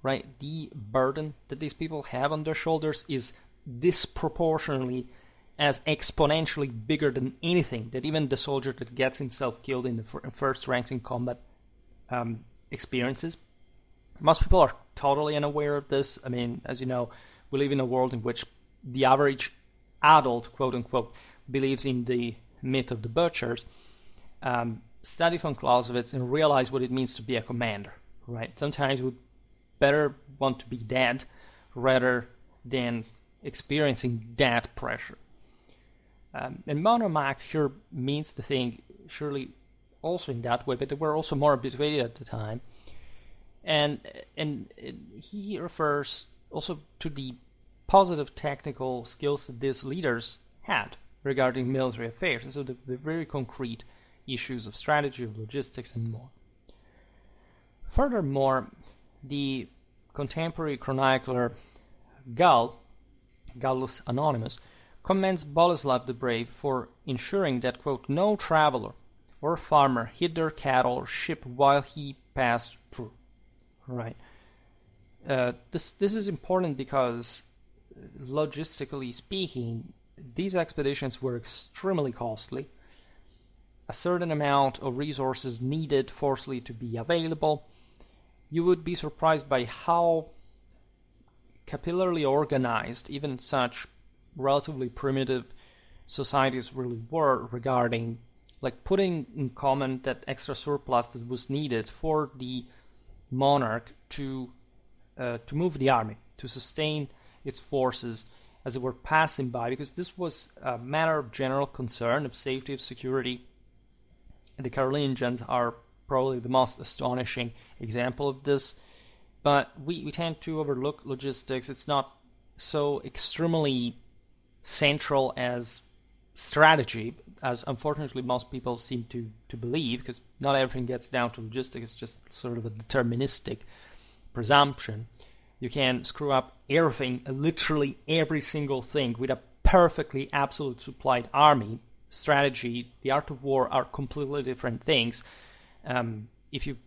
right? The burden that these people have on their shoulders is disproportionately as exponentially bigger than anything that even the soldier that gets himself killed in the first ranks in combat experiences. Most people are totally unaware of this. As you know, we live in a world in which the average adult, quote-unquote, believes in the myth of the butchers. Study von Clausewitz and realize what it means to be a commander, right? Sometimes we better want to be dead rather than experiencing that pressure. And Monomaque here means the thing surely also in that way, but they were also more habituated at the time. And he refers also to the positive technical skills that these leaders had regarding military affairs, and so the very concrete issues of strategy, of logistics, and more. Furthermore, the contemporary chronicler Gallus Anonymous, commends Boleslav the Brave for ensuring that, quote, no traveler or farmer hid their cattle or ship while he passed through. Right. This is important because, logistically speaking, these expeditions were extremely costly. A certain amount of resources needed forcefully to be available. You would be surprised by how capillarily organized even such relatively primitive societies really were regarding, like, putting in common that extra surplus that was needed for the monarch to move the army, to sustain its forces as they were passing by, because this was a matter of general concern, of safety, of security. The Carolingians are probably the most astonishing example of this, but we tend to overlook logistics. It's not so extremely central as strategy, as unfortunately most people seem to believe, because not everything gets down to logistics. It's just sort of a deterministic presumption. You can screw up everything, literally every single thing, with a perfectly absolute supplied army. Strategy, the art of war are completely different things. If you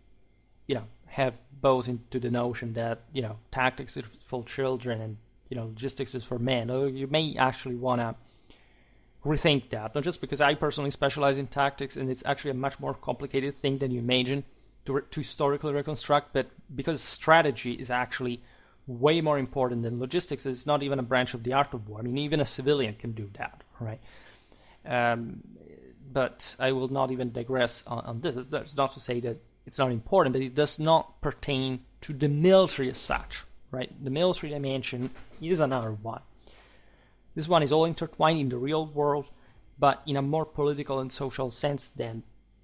have both into the notion that tactics is for children and logistics is for men, or you may actually want to rethink that. Not just because I personally specialize in tactics, and it's actually a much more complicated thing than you imagine to historically reconstruct, but because strategy is actually way more important than logistics. It's not even a branch of the art of war. Even a civilian can do that, right? But I will not even digress on this. That's not to say that it's not important, but it does not pertain to the military as such, right? The military dimension is another one. This one is all intertwined in the real world, but in a more political and social sense than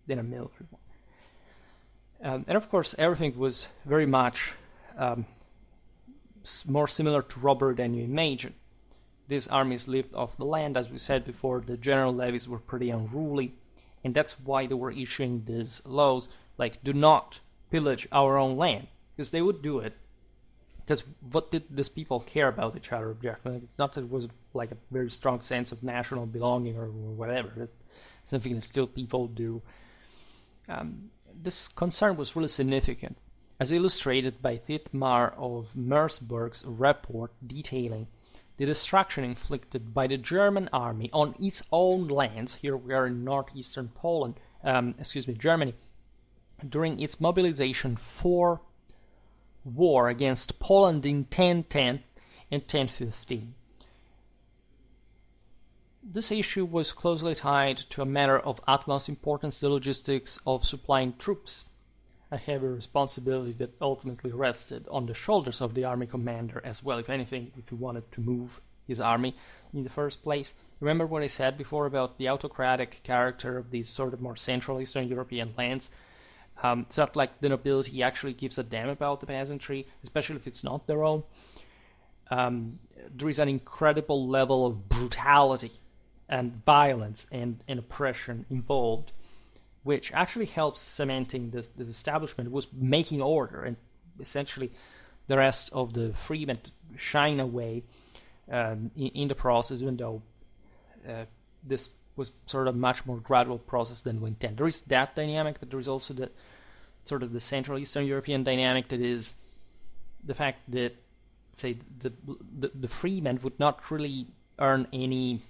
a military one. And of course, everything was very much more similar to robbery than you imagine. These armies lived off the land. As we said before, the general levies were pretty unruly, and that's why they were issuing these laws, like, do not pillage our own land, because they would do it. Because what did these people care about each other objectively? It's not that it was like a very strong sense of national belonging or whatever. It's something that still people do. This concern was really significant, as illustrated by Thietmar of Merseburg's report detailing the destruction inflicted by the German army on its own lands. Here we are in northeastern Germany, during its mobilization for war against Poland in 1010 and 1015. This issue was closely tied to a matter of utmost importance, the logistics of supplying troops, a heavy responsibility that ultimately rested on the shoulders of the army commander as well, if anything, if he wanted to move his army in the first place. Remember what I said before about the autocratic character of these sort of more Central Eastern European lands? It's not like the nobility actually gives a damn about the peasantry, especially if it's not their own. There is an incredible level of brutality and violence and oppression involved, which actually helps cementing this establishment. It was making order, and essentially the rest of the freemen shine away in the process, even though this was sort of much more gradual process than we intend. There is that dynamic, but there is also the sort of the Central Eastern European dynamic, that is the fact that, say, the freemen would not really earn any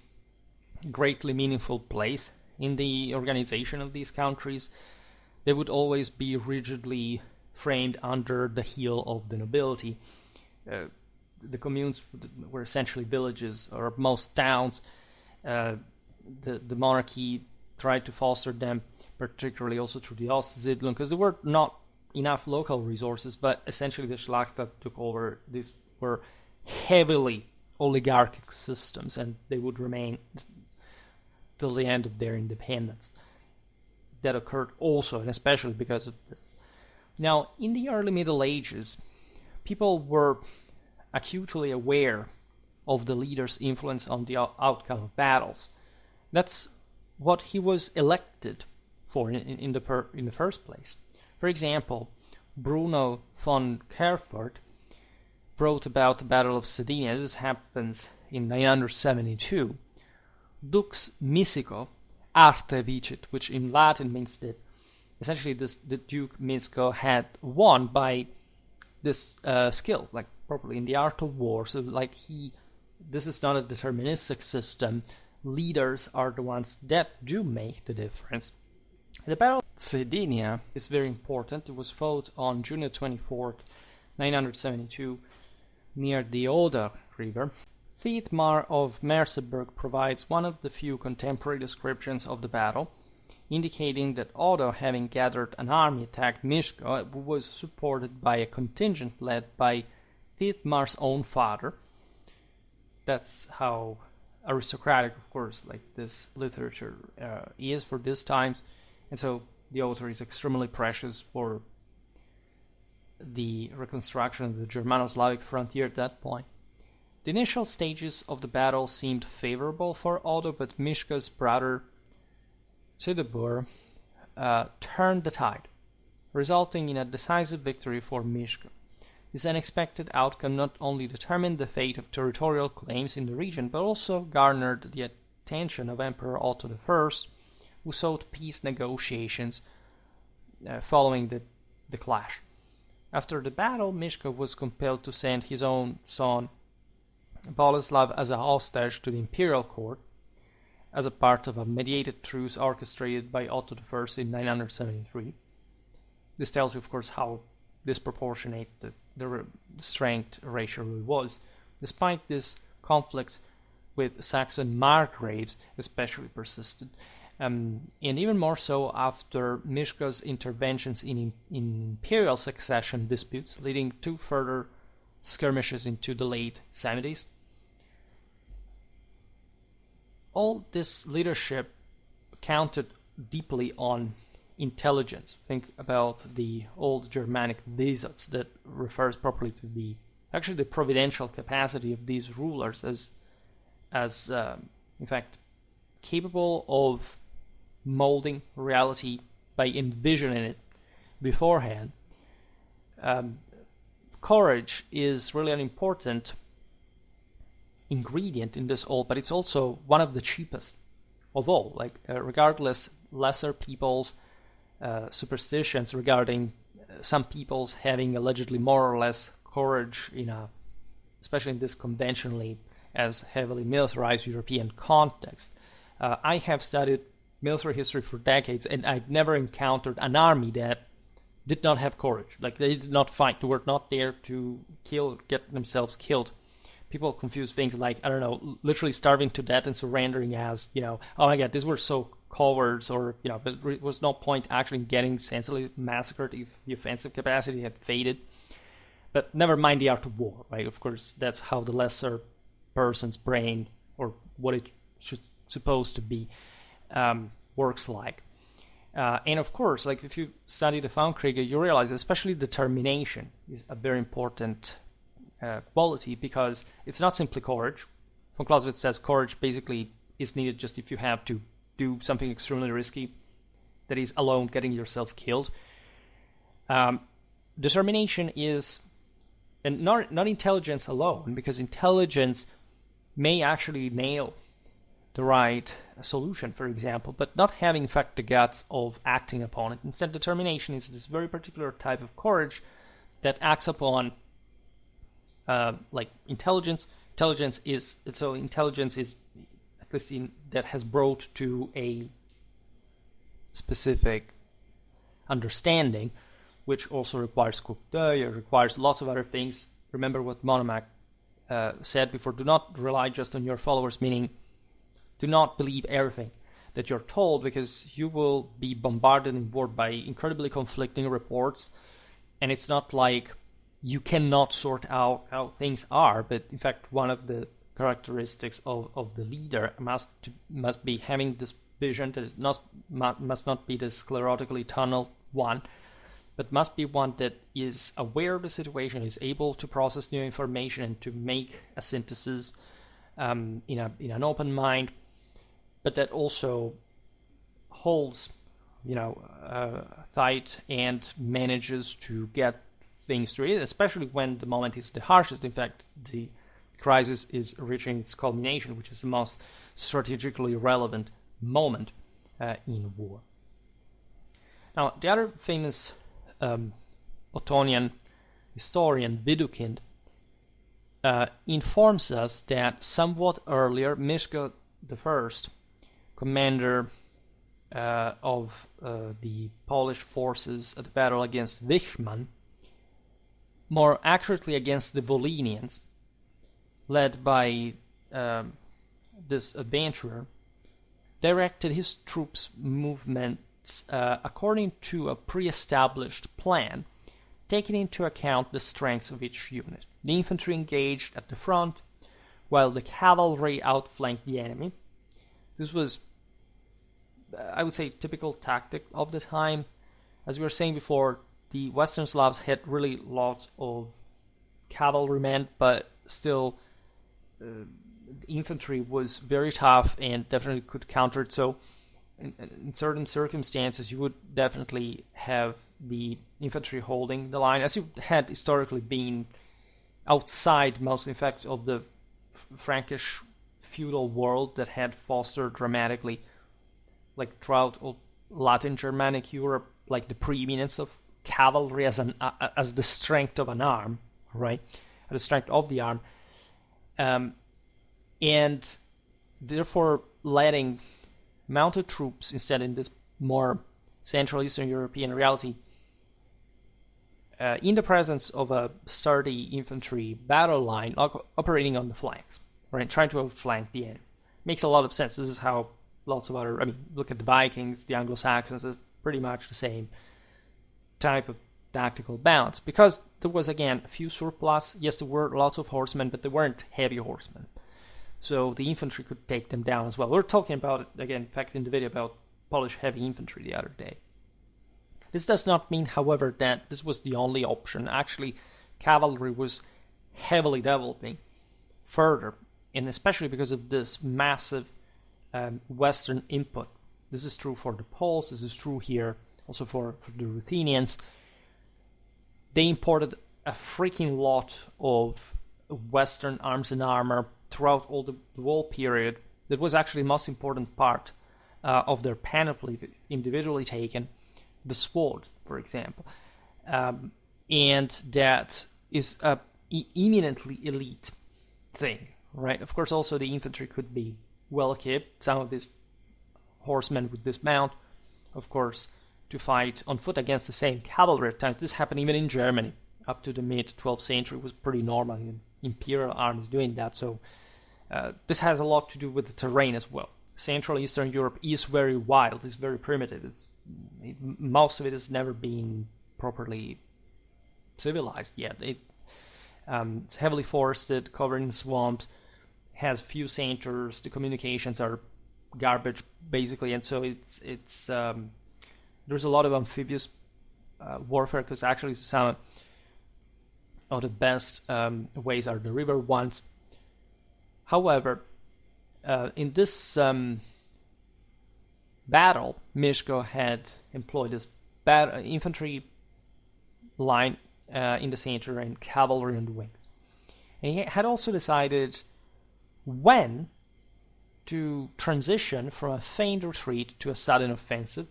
greatly meaningful place in the organization of these countries. They would always be rigidly framed under the heel of the nobility. The communes were essentially villages, or most towns. The monarchy tried to foster them, particularly also through the Ostsiedlung, because there were not enough local resources, but essentially the Schlachter took over. These were heavily oligarchic systems, and they would remain till the end of their independence. That occurred also, and especially because of this. Now, in the early Middle Ages, people were acutely aware of the leader's influence on the outcome of battles. That's what he was elected for in the first place. For example, Bruno von Kerfurt wrote about the Battle of Cedynia. This happens in 972. Dux Misico arte vicit, which in Latin means that essentially the Duke Misco had won by this skill, like properly in the art of war. So this is not a deterministic system. Leaders are the ones that do make the difference. The Battle of Cedynia is very important. It was fought on June 24th, 972, near the Oder River. Thietmar of Merseburg provides one of the few contemporary descriptions of the battle, indicating that although having gathered an army attacked Mieszko, it was supported by a contingent led by Thietmar's own father. That's how aristocratic, of course, like this literature is for these times, and so the author is extremely precious for the reconstruction of the Germano-Slavic frontier at that point. The initial stages of the battle seemed favorable for Odo, but Mieszko's brother Cydebur turned the tide, resulting in a decisive victory for Mieszko. This unexpected outcome not only determined the fate of territorial claims in the region, but also garnered the attention of Emperor Otto I, who sought peace negotiations following the clash. After the battle, Mieszko was compelled to send his own son Boleslav as a hostage to the imperial court, as a part of a mediated truce orchestrated by Otto I in 973. This tells you, of course, how disproportionate the strength ratio really was. Despite this, conflict with Saxon margraves especially persisted, and even more so after Mieszko's interventions in imperial succession disputes, leading to further skirmishes into the late 70s. All this leadership counted deeply on intelligence. Think about the old Germanic Weisheit that refers properly to the providential capacity of these rulers as in fact capable of molding reality by envisioning it beforehand. Courage is really an important ingredient in this all, but it's also one of the cheapest of all. Regardless, lesser peoples superstitions regarding some peoples having allegedly more or less courage especially in this conventionally as heavily militarized European context. I have studied military history for decades, and I've never encountered an army that did not have courage. Like, they did not fight. They were not there to get themselves killed. People confuse things like, I don't know, literally starving to death and surrendering as, oh my god, these were so cowards, or, but there was no point actually in getting senselessly massacred if the offensive capacity had faded. But never mind the art of war, right? Of course, that's how the lesser person's brain, or what it should supposed to be, works like. And of course, like, if you study the Faunkrieger, you realize especially determination is a very important quality, because it's not simply courage. Von Clausewitz says courage basically is needed just if you have to do something extremely risky, that is alone getting yourself killed. Determination is, and not intelligence alone, because intelligence may actually nail the right solution, for example, but not having, in fact, the guts of acting upon it. Instead, determination is this very particular type of courage that acts upon like intelligence. Intelligence is, at least that has brought to a specific understanding, which also requires coup d'oeil, it requires lots of other things. Remember what Monomac said before: do not rely just on your followers, meaning do not believe everything that you're told, because you will be bombarded and bored by incredibly conflicting reports, and it's not like you cannot sort out how things are, but in fact one of the characteristics of the leader must be having this vision that is must not be the sclerotically tunnel one, but must be one that is aware of the situation, is able to process new information and to make a synthesis in an open mind, but that also holds, tight and manages to get things through it, especially when the moment is the harshest. In fact, the crisis is reaching its culmination, which is the most strategically relevant moment in war. Now, the other famous Ottonian historian, Widukind, informs us that somewhat earlier, Mieszko I, commander of the Polish forces at the battle against Wichman, more accurately against the Volhynians, led by this adventurer, directed his troops' movements according to a pre-established plan, taking into account the strengths of each unit. The infantry engaged at the front, while the cavalry outflanked the enemy. This was, I would say, typical tactic of the time. As we were saying before, the Western Slavs had really lots of cavalrymen, but still the infantry was very tough and definitely could counter it. So in certain circumstances, you would definitely have the infantry holding the line, as you had historically been outside, mostly in fact, of the Frankish feudal world that had fostered dramatically, like throughout Latin Germanic Europe, like the preeminence of cavalry as the strength of an arm, right? The strength of the arm, and therefore letting mounted troops instead in this more Central Eastern European reality, in the presence of a sturdy infantry battle line operating on the flanks, right, trying to outflank the enemy. Makes a lot of sense. This is how lots of other, look at the Vikings, the Anglo-Saxons, it's pretty much the same type of tactical balance, because there was, again, a few surplus. Yes, there were lots of horsemen, but they weren't heavy horsemen, so the infantry could take them down as well. We were talking about it, again, in fact, in the video about Polish heavy infantry the other day. This does not mean, however, that this was the only option. Actually, cavalry was heavily developing further, and especially because of this massive Western input. This is true for the Poles, this is true here also for the Ruthenians. They imported a freaking lot of Western arms and armor throughout all the whole period. That was actually the most important part of their panoply, individually taken. the sword, for example. And that is a eminently elite thing, right? Of course, also the infantry could be well equipped. Some of these horsemen would dismount, of course, to fight on foot against the same cavalry at times. This happened even in Germany. Up to the mid-12th century, it was pretty normal in imperial armies doing that. So this has a lot to do with the terrain as well. Central Eastern Europe is very wild, it's very primitive. Most of it has never been properly civilized yet. It's heavily forested, covered in swamps, has few centers, the communications are garbage basically, and so it's there's a lot of amphibious warfare, because actually some of the best ways are the river ones. However, in this battle, Mieszko had employed this infantry line in the center and cavalry on the wings. And he had also decided when to transition from a feigned retreat to a sudden offensive,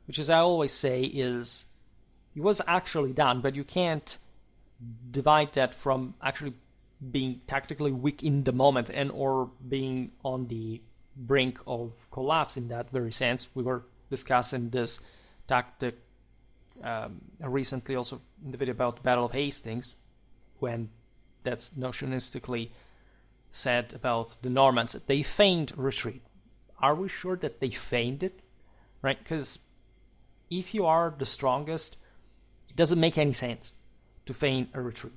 which, as I always say, it was actually done, but you can't divide that from actually being tactically weak in the moment and or being on the brink of collapse in that very sense. We were discussing this tactic recently also in the video about the Battle of Hastings, when that's notionistically said about the Normans that they feigned retreat. Are we sure that they feigned it? Right? Because if you are the strongest, it doesn't make any sense to feign a retreat.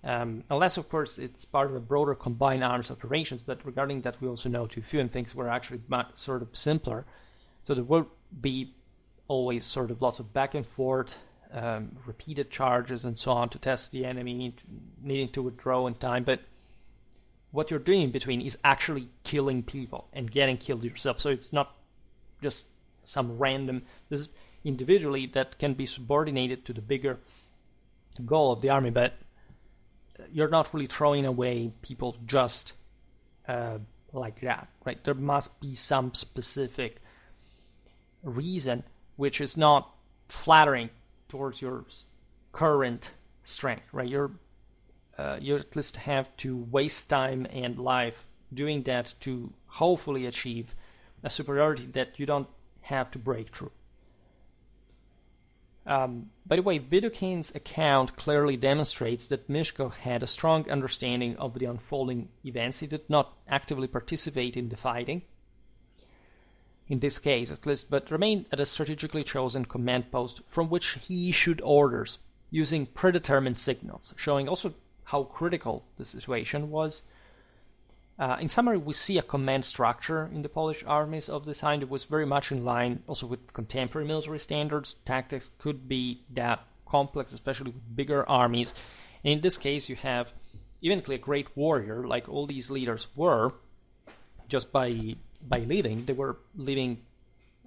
Unless, of course, it's part of a broader combined arms operations, but regarding that we also know too few, and things were actually sort of simpler. So there will be always sort of lots of back and forth, repeated charges and so on to test the enemy, needing to withdraw in time, but what you're doing in between is actually killing people and getting killed yourself. So it's not just some random, this is individually that can be subordinated to the bigger goal of the army, but you're not really throwing away people just like that, right? There must be some specific reason which is not flattering towards your current strength, right? You at least have to waste time and life doing that to hopefully achieve a superiority that you don't have to break through. By the way, Widukind's account clearly demonstrates that Mieszko had a strong understanding of the unfolding events. He did not actively participate in the fighting, in this case at least, but remained at a strategically chosen command post from which he issued orders using predetermined signals, showing also how critical the situation was. In summary, we see a command structure in the Polish armies of the time that was very much in line also with contemporary military standards. Tactics could be that complex, especially with bigger armies. And in this case, you have eventually a great warrior, like all these leaders were, just by leading. They were leading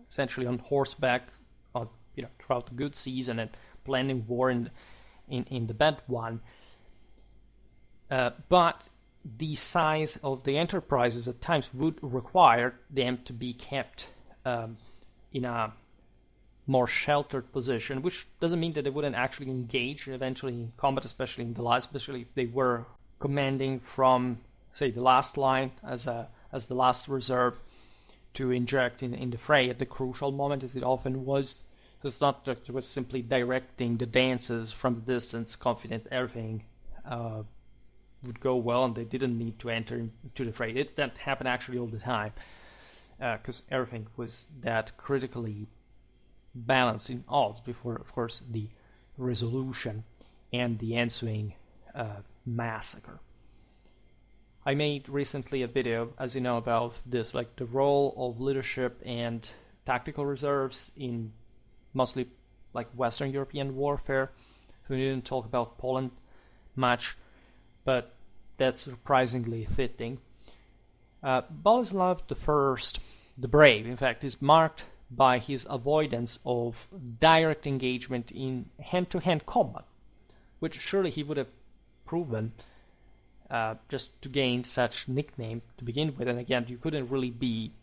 essentially on horseback, throughout the good season and planning war in the bad one. But the size of the enterprises at times would require them to be kept in a more sheltered position, which doesn't mean that they wouldn't actually engage eventually in combat, especially in the last, especially if they were commanding from, say, the last line as the last reserve to inject in the fray at the crucial moment, as it often was. So it's not that it was simply directing the dances from the distance, confident everything would go well and they didn't need to enter into the fray. That happened actually all the time, because everything was that critically balanced in odds before, of course, the resolution and the ensuing massacre. I made recently a video, as you know, about this, like the role of leadership and tactical reserves in mostly like Western European warfare. So we didn't talk about Poland much, but that's surprisingly fitting. Boleslav I, the Brave, in fact, is marked by his avoidance of direct engagement in hand-to-hand combat, which surely he would have proven just to gain such nickname to begin with. And again, you couldn't really be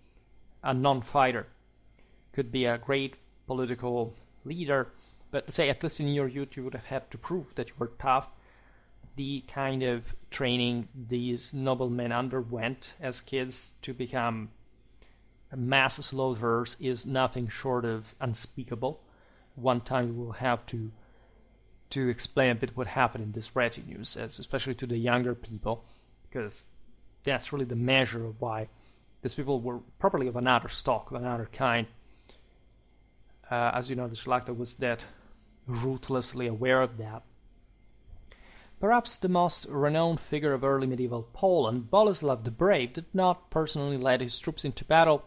a non-fighter. Could be a great political leader, but let's say at least in your youth you would have had to prove that you were tough. The kind of training these noblemen underwent as kids to become mass slaughterers is nothing short of unspeakable. One time we will have to explain a bit what happened in these retinues, especially to the younger people, because that's really the measure of why these people were properly of another stock, of another kind. As you know, the Szlachta was that ruthlessly aware of that. Perhaps the most renowned figure of early medieval Poland, Boleslav the Brave, did not personally lead his troops into battle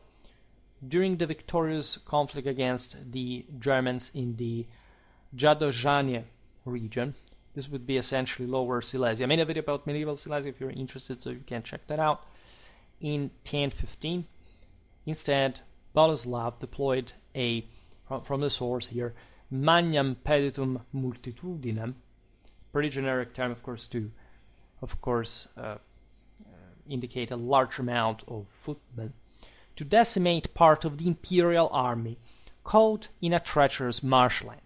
during the victorious conflict against the Germans in the Jadożanie region. This would be essentially Lower Silesia. I made a video about medieval Silesia if you're interested, so you can check that out. In 1015, instead, Boleslav deployed from the source here, magnam peditum multitudinem, pretty generic term, of course, to indicate a large amount of footmen, to decimate part of the imperial army caught in a treacherous marshland,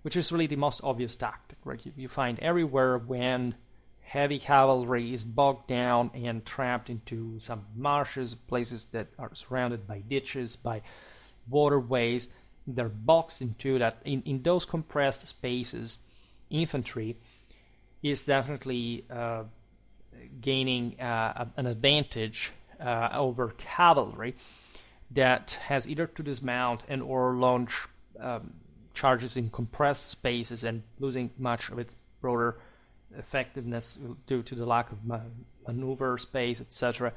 which is really the most obvious tactic, right? You find everywhere when heavy cavalry is bogged down and trapped into some marshes, places that are surrounded by ditches, by waterways. They're boxed into that. In those compressed spaces, infantry is definitely gaining an advantage over cavalry that has either to dismount and or launch charges in compressed spaces and losing much of its broader effectiveness due to the lack of maneuver space, etc.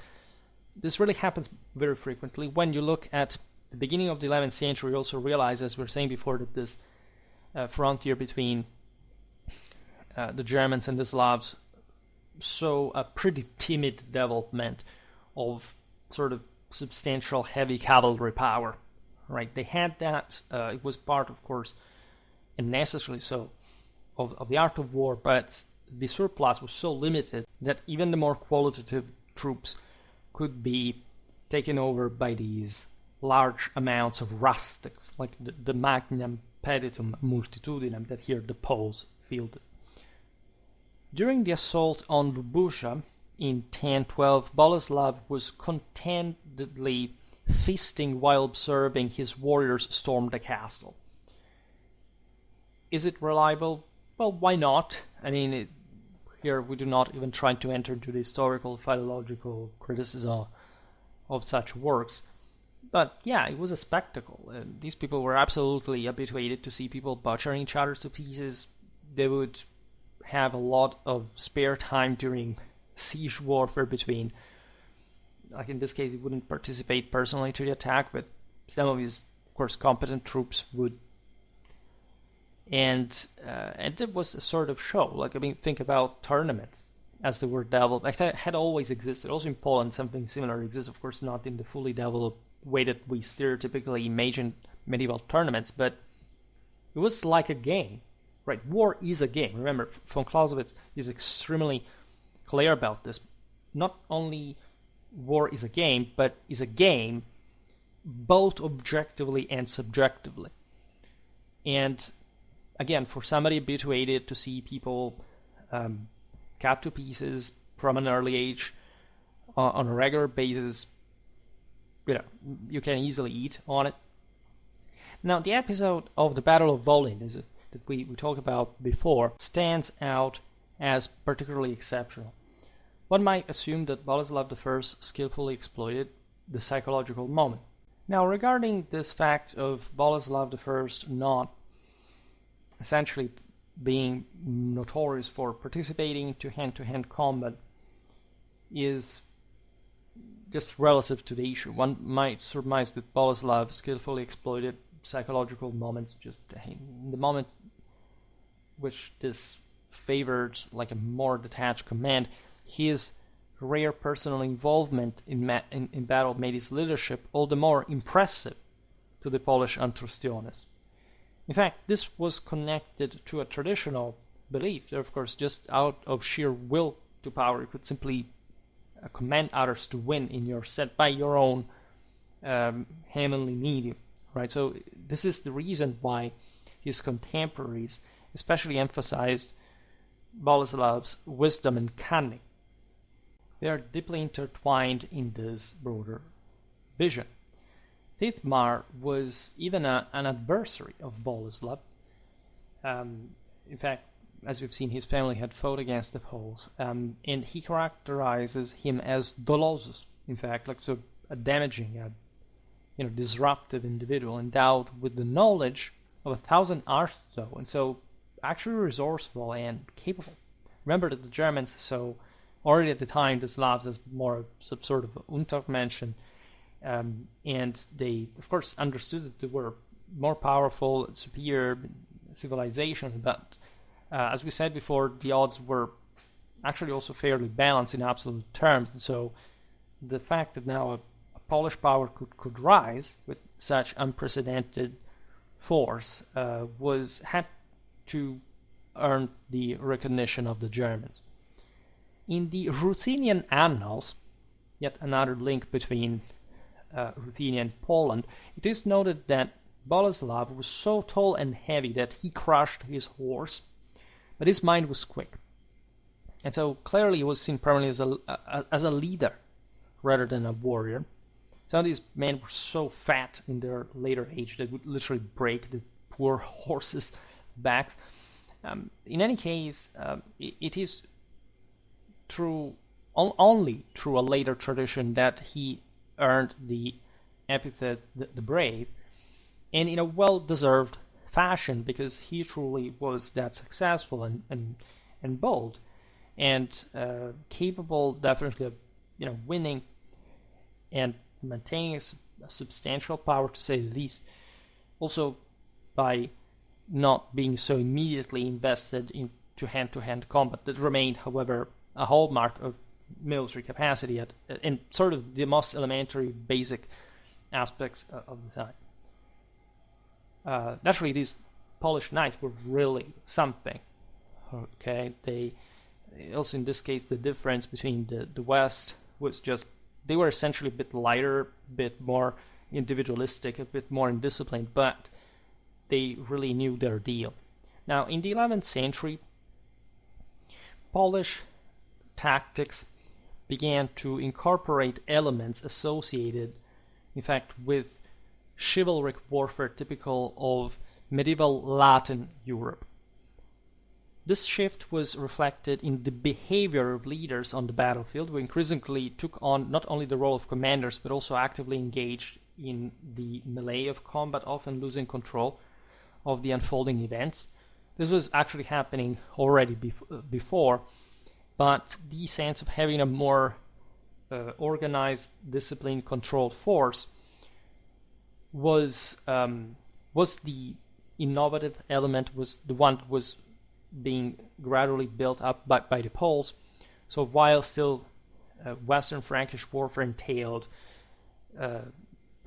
This really happens very frequently. When you look at the beginning of the 11th century, you also realize, as we were saying before, that this frontier between the Germans and the Slavs saw a pretty timid development of sort of substantial heavy cavalry power, right? They had that. It was part, of course, and necessarily so, of the art of war, but the surplus was so limited that even the more qualitative troops could be taken over by these large amounts of rustics, like the magnam peditum multitudinem that here the Poles fielded. During the assault on Lubusha in 1012, Boleslav was contentedly feasting while observing his warriors storm the castle. Is it reliable? Well, why not? I mean, here we do not even try to enter into the historical, philological criticism of such works. But yeah, it was a spectacle. These people were absolutely habituated to see people butchering each other to pieces. They would have a lot of spare time during siege warfare between, like in this case, he wouldn't participate personally to the attack, but some of his, of course, competent troops would. And it was a sort of show. Like, I mean, think about tournaments as they were developed. Like, that had always existed. Also in Poland, something similar exists, of course, not in the fully developed way that we stereotypically imagine medieval tournaments, but it was like a game, right? War is a game. Remember, von Clausewitz is extremely clear about this. Not only war is a game, but is a game both objectively and subjectively. And again, for somebody habituated to see people cut to pieces from an early age on a regular basis, you can easily eat on it. Now, the episode of the Battle of Volyn that we talked about before stands out as particularly exceptional. One might assume that Boleslav I skillfully exploited the psychological moment. Now, regarding this fact of Boleslav I not essentially being notorious for participating to hand-to-hand combat is just relative to the issue. One might surmise that Boleslav skillfully exploited psychological moments, just in the moment which this favored like a more detached command. His rare personal involvement in battle made his leadership all the more impressive to the Polish Antrustiones. In fact, this was connected to a traditional belief that, of course, just out of sheer will to power, you could simply command others to win in your set by your own heavenly medium, right? So this is the reason why his contemporaries especially emphasized Boleslav's wisdom and cunning. They are deeply intertwined in this broader vision. Thietmar was even an adversary of Boleslav. In fact, as we've seen, his family had fought against the Poles, and he characterizes him as dolosus. In fact, like so a damaging, disruptive individual endowed with the knowledge of 1,000 arts, though, and so actually resourceful and capable. Remember that the Germans saw already at the time the Slavs as more some sort of Untermenschen, and they, of course, understood that they were more powerful, superior civilization, but as we said before, the odds were actually also fairly balanced in absolute terms. And so the fact that now a Polish power could rise with such unprecedented force had to earn the recognition of the Germans. In the Ruthenian Annals, yet another link between Ruthenia and Poland, it is noted that Boleslav was so tall and heavy that he crushed his horse, but his mind was quick. And so clearly he was seen primarily as a leader rather than a warrior. Some of these men were so fat in their later age that would literally break the poor horses' backs. In any case, it is only through a later tradition that he earned the epithet the Brave, and in a well-deserved fashion, because he truly was that successful and bold and capable, definitely, of winning and maintaining a substantial power, to say the least. Also, by not being so immediately invested into hand-to-hand combat, that remained, however, a hallmark of military capacity in sort of the most elementary, basic aspects of the time. Naturally, these Polish knights were really something. Okay, they also, in this case, the difference between the West was just they were essentially a bit lighter, a bit more individualistic, a bit more indisciplined, but they really knew their deal. Now, in the 11th century, Polish tactics began to incorporate elements associated, in fact, with chivalric warfare typical of medieval Latin Europe. This shift was reflected in the behavior of leaders on the battlefield, who increasingly took on not only the role of commanders, but also actively engaged in the melee of combat, often losing control of the unfolding events. This was actually happening already before, but the sense of having a more organized, disciplined, controlled force was the innovative element, was the one that was being gradually built up by the Poles. So while still Western Frankish warfare entailed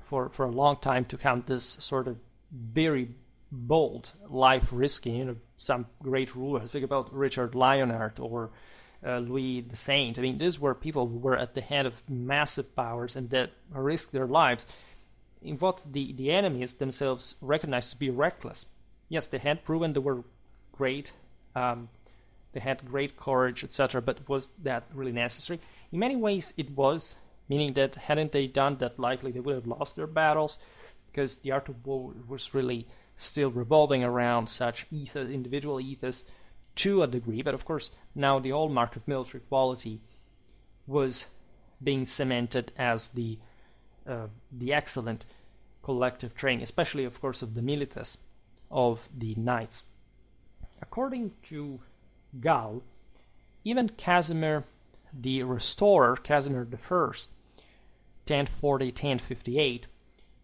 for a long time to count this sort of very bold, life-risking, some great rulers. Think about Richard Lionheart or Louis the Saint. I mean, these were people who were at the head of massive powers and that risked their lives in what the enemies themselves recognized to be reckless. Yes, they had proven they were great, they had great courage, etc., but was that really necessary? In many ways it was, meaning that hadn't they done that, likely they would have lost their battles, because the art of war was really still revolving around such ethos, individual ethos, to a degree, but of course now the hallmark of military quality was being cemented as the excellent collective training, especially of course of the milites of the knights. According to Gall, even Kazimierz the Restorer, Kazimierz I, 1040-1058,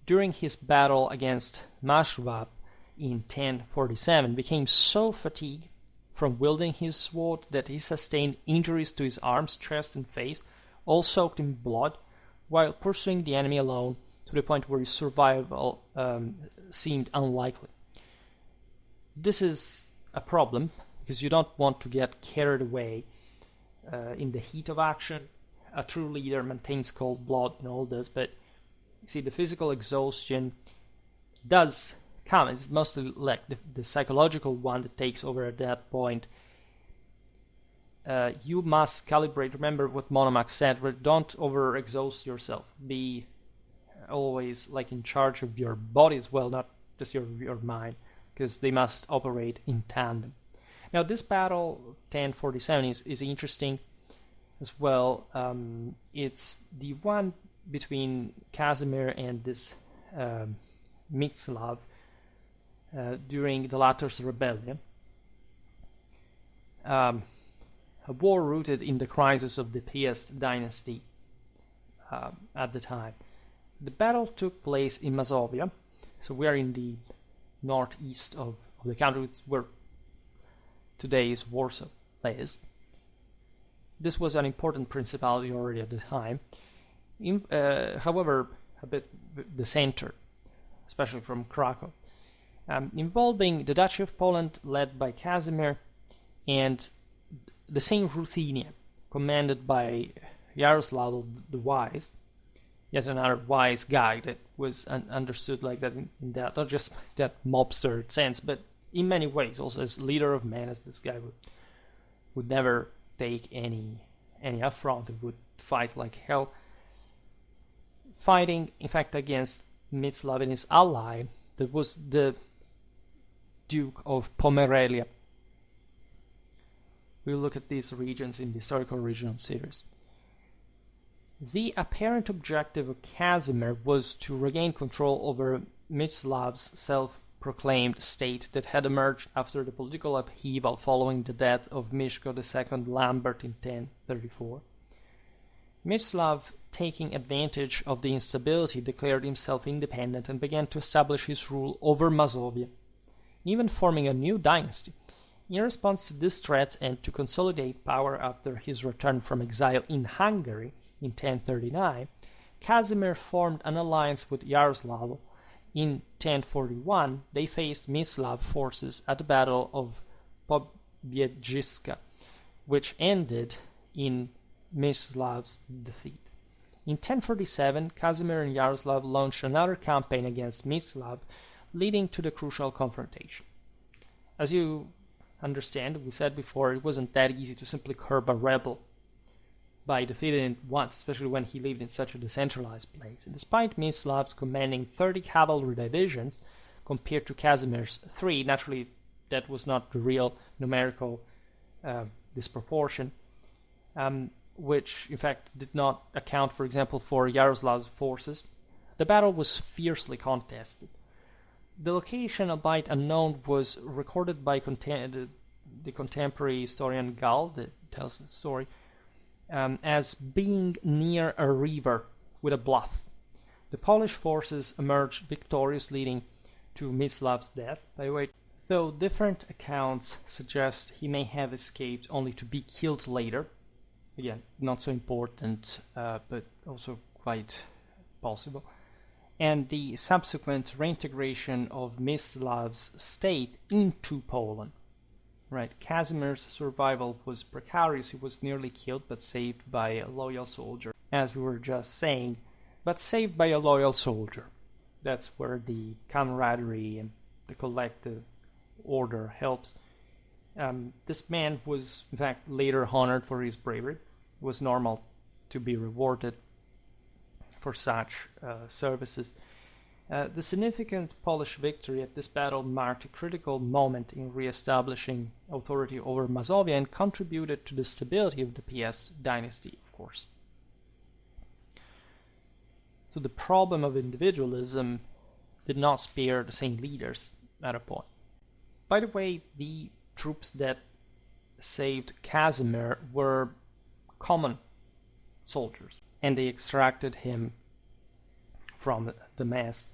during his battle against Mashwab in 1047, became so fatigued from wielding his sword that he sustained injuries to his arms, chest, and face, all soaked in blood, while pursuing the enemy alone, to the point where his survival seemed unlikely. This is a problem, because you don't want to get carried away in the heat of action. A true leader maintains cold blood and all this, but you see, the physical exhaustion does come. It's mostly like the psychological one that takes over at that point. You must calibrate. Remember what Monomax said, where don't overexhaust yourself. Be always like in charge of your body as well, not just your mind, because they must operate in tandem. Now this battle, 1047, is interesting as well. It's the one between Casimir and this Mstislav during the latter's rebellion. A war rooted in the crisis of the Piasts dynasty at the time. The battle took place in Mazovia, so we are in the northeast of the country, where today's Warsaw is. This was an important principality already at the time. However, a bit the center, especially from Krakow, involving the Duchy of Poland led by Casimir and the same Ruthenia, commanded by Yaroslav the Wise, yet another wise guy that was understood like that in that, not just that mobster sense, but in many ways also as leader of men, as this guy would never take any affront and would fight like hell. Fighting, in fact, against Mstislav and his ally, that was the Duke of Pomerania. We'll look at these regions in the historical regional series. The apparent objective of Casimir was to regain control over Mstislav's self-proclaimed state that had emerged after the political upheaval following the death of Mieszko II Lambert in 1034. Mstislav, taking advantage of the instability, declared himself independent and began to establish his rule over Mazovia, even forming a new dynasty. In response to this threat and to consolidate power after his return from exile in Hungary in 1039, Casimir formed an alliance with Yaroslav. In 1041, they faced Mstislav forces at the Battle of Pobiedziska, which ended in Mstislav's defeat. In 1047, Casimir and Yaroslav launched another campaign against Mstislav, leading to the crucial confrontation. As you understand, we said before, it wasn't that easy to simply curb a rebel by defeating him once, especially when he lived in such a decentralized place. And despite Mstislav's commanding 30 cavalry divisions compared to Kazimier's 3, naturally that was not the real numerical disproportion, which in fact did not account, for example, for Yaroslav's forces. The battle was fiercely contested. The location, albeit unknown, was recorded by the contemporary historian Gall, that tells the story, as being near a river with a bluff. The Polish forces emerged victorious, leading to Mstislav's death, by the way, though different accounts suggest he may have escaped only to be killed later. Again, not so important, but also quite possible. And the subsequent reintegration of Mstislav's state into Poland. Right, Kazimier's survival was precarious. He was nearly killed, but saved by a loyal soldier, as we were just saying. But saved by a loyal soldier. That's where the camaraderie and the collective order helps. This man was, in fact, later honored for his bravery. It was normal to be rewarded for such services. The significant Polish victory at this battle marked a critical moment in re-establishing authority over Mazovia and contributed to the stability of the Piast dynasty, of course. So the problem of individualism did not spare the same leaders at a point. By the way, the troops that saved Casimir were common soldiers, and they extracted him from the mass.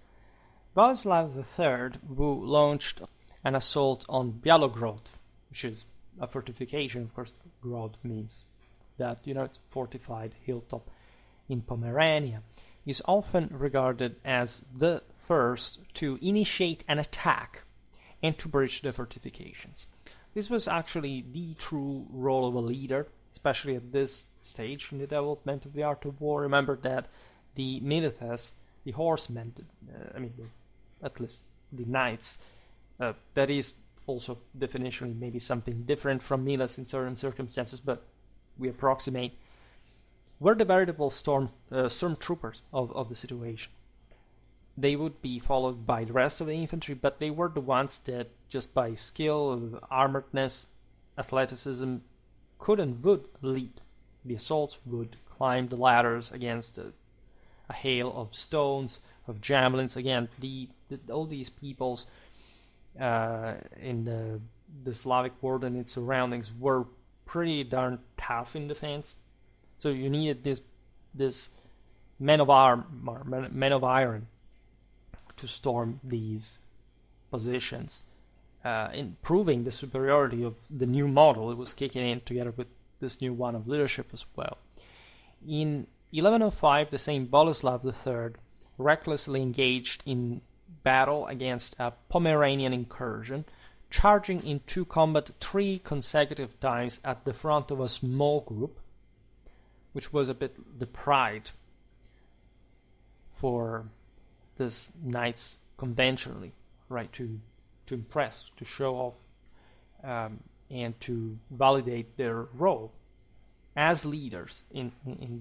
Boleslav III, who launched an assault on Białogród, which is a fortification, of course, Grod means that, it's fortified hilltop in Pomerania, is often regarded as the first to initiate an attack and to breach the fortifications. This was actually the true role of a leader, especially at this stage in the development of the art of war. Remember that the milites, the horsemen, at least the knights. That is also definitionally maybe something different from milas in certain circumstances, but we approximate, were the veritable stormtroopers of the situation. They would be followed by the rest of the infantry, but they were the ones that, just by skill, armoredness, athleticism, could and would lead the assaults, would climb the ladders against a hail of stones, of javelins. Again, all these peoples in the Slavic world and its surroundings were pretty darn tough in defense. So you needed this men of iron to storm these positions, proving the superiority of the new model. It was kicking in together with this new one of leadership as well. In 1105, the same Boleslav III recklessly engaged in battle against a Pomeranian incursion, charging into combat 3 consecutive times at the front of a small group, which was a bit the pride for this knights conventionally, right? To impress, to show off, and to validate their role as leaders in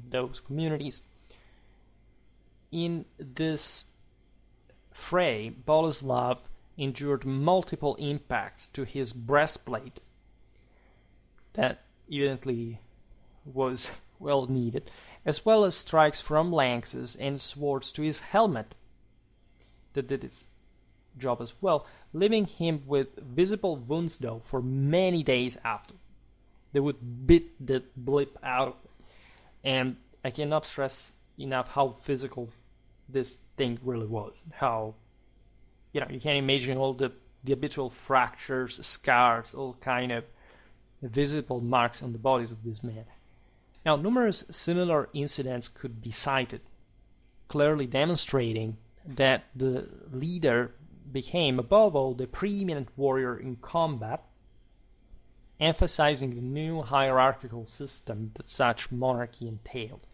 those communities. In this fray, Boleslav endured multiple impacts to his breastplate that evidently was well needed, as well as strikes from lances and swords to his helmet that did its job as well, leaving him with visible wounds though for many days after. They would bit the blip out, and I cannot stress enough how physical this thing really was. How, you can imagine all the habitual fractures, scars, all kind of visible marks on the bodies of this man. Now, numerous similar incidents could be cited, clearly demonstrating that the leader became, above all, the preeminent warrior in combat, emphasizing the new hierarchical system that such monarchy entailed.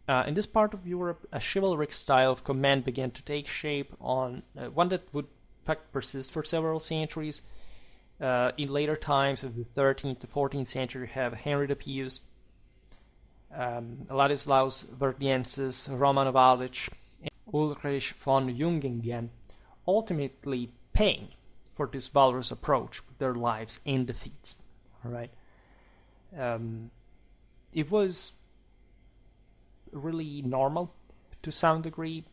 In this part of Europe, a chivalric style of command began to take shape, on one that would in fact persist for several centuries. In later times of the 13th to 14th century, you have Henry the Pious, Ladislaus Verdiensis, Roman of Alich, and Ulrich von Jungingen, ultimately paying for this valorous approach with their lives and defeats. All right, it was really normal to some degree,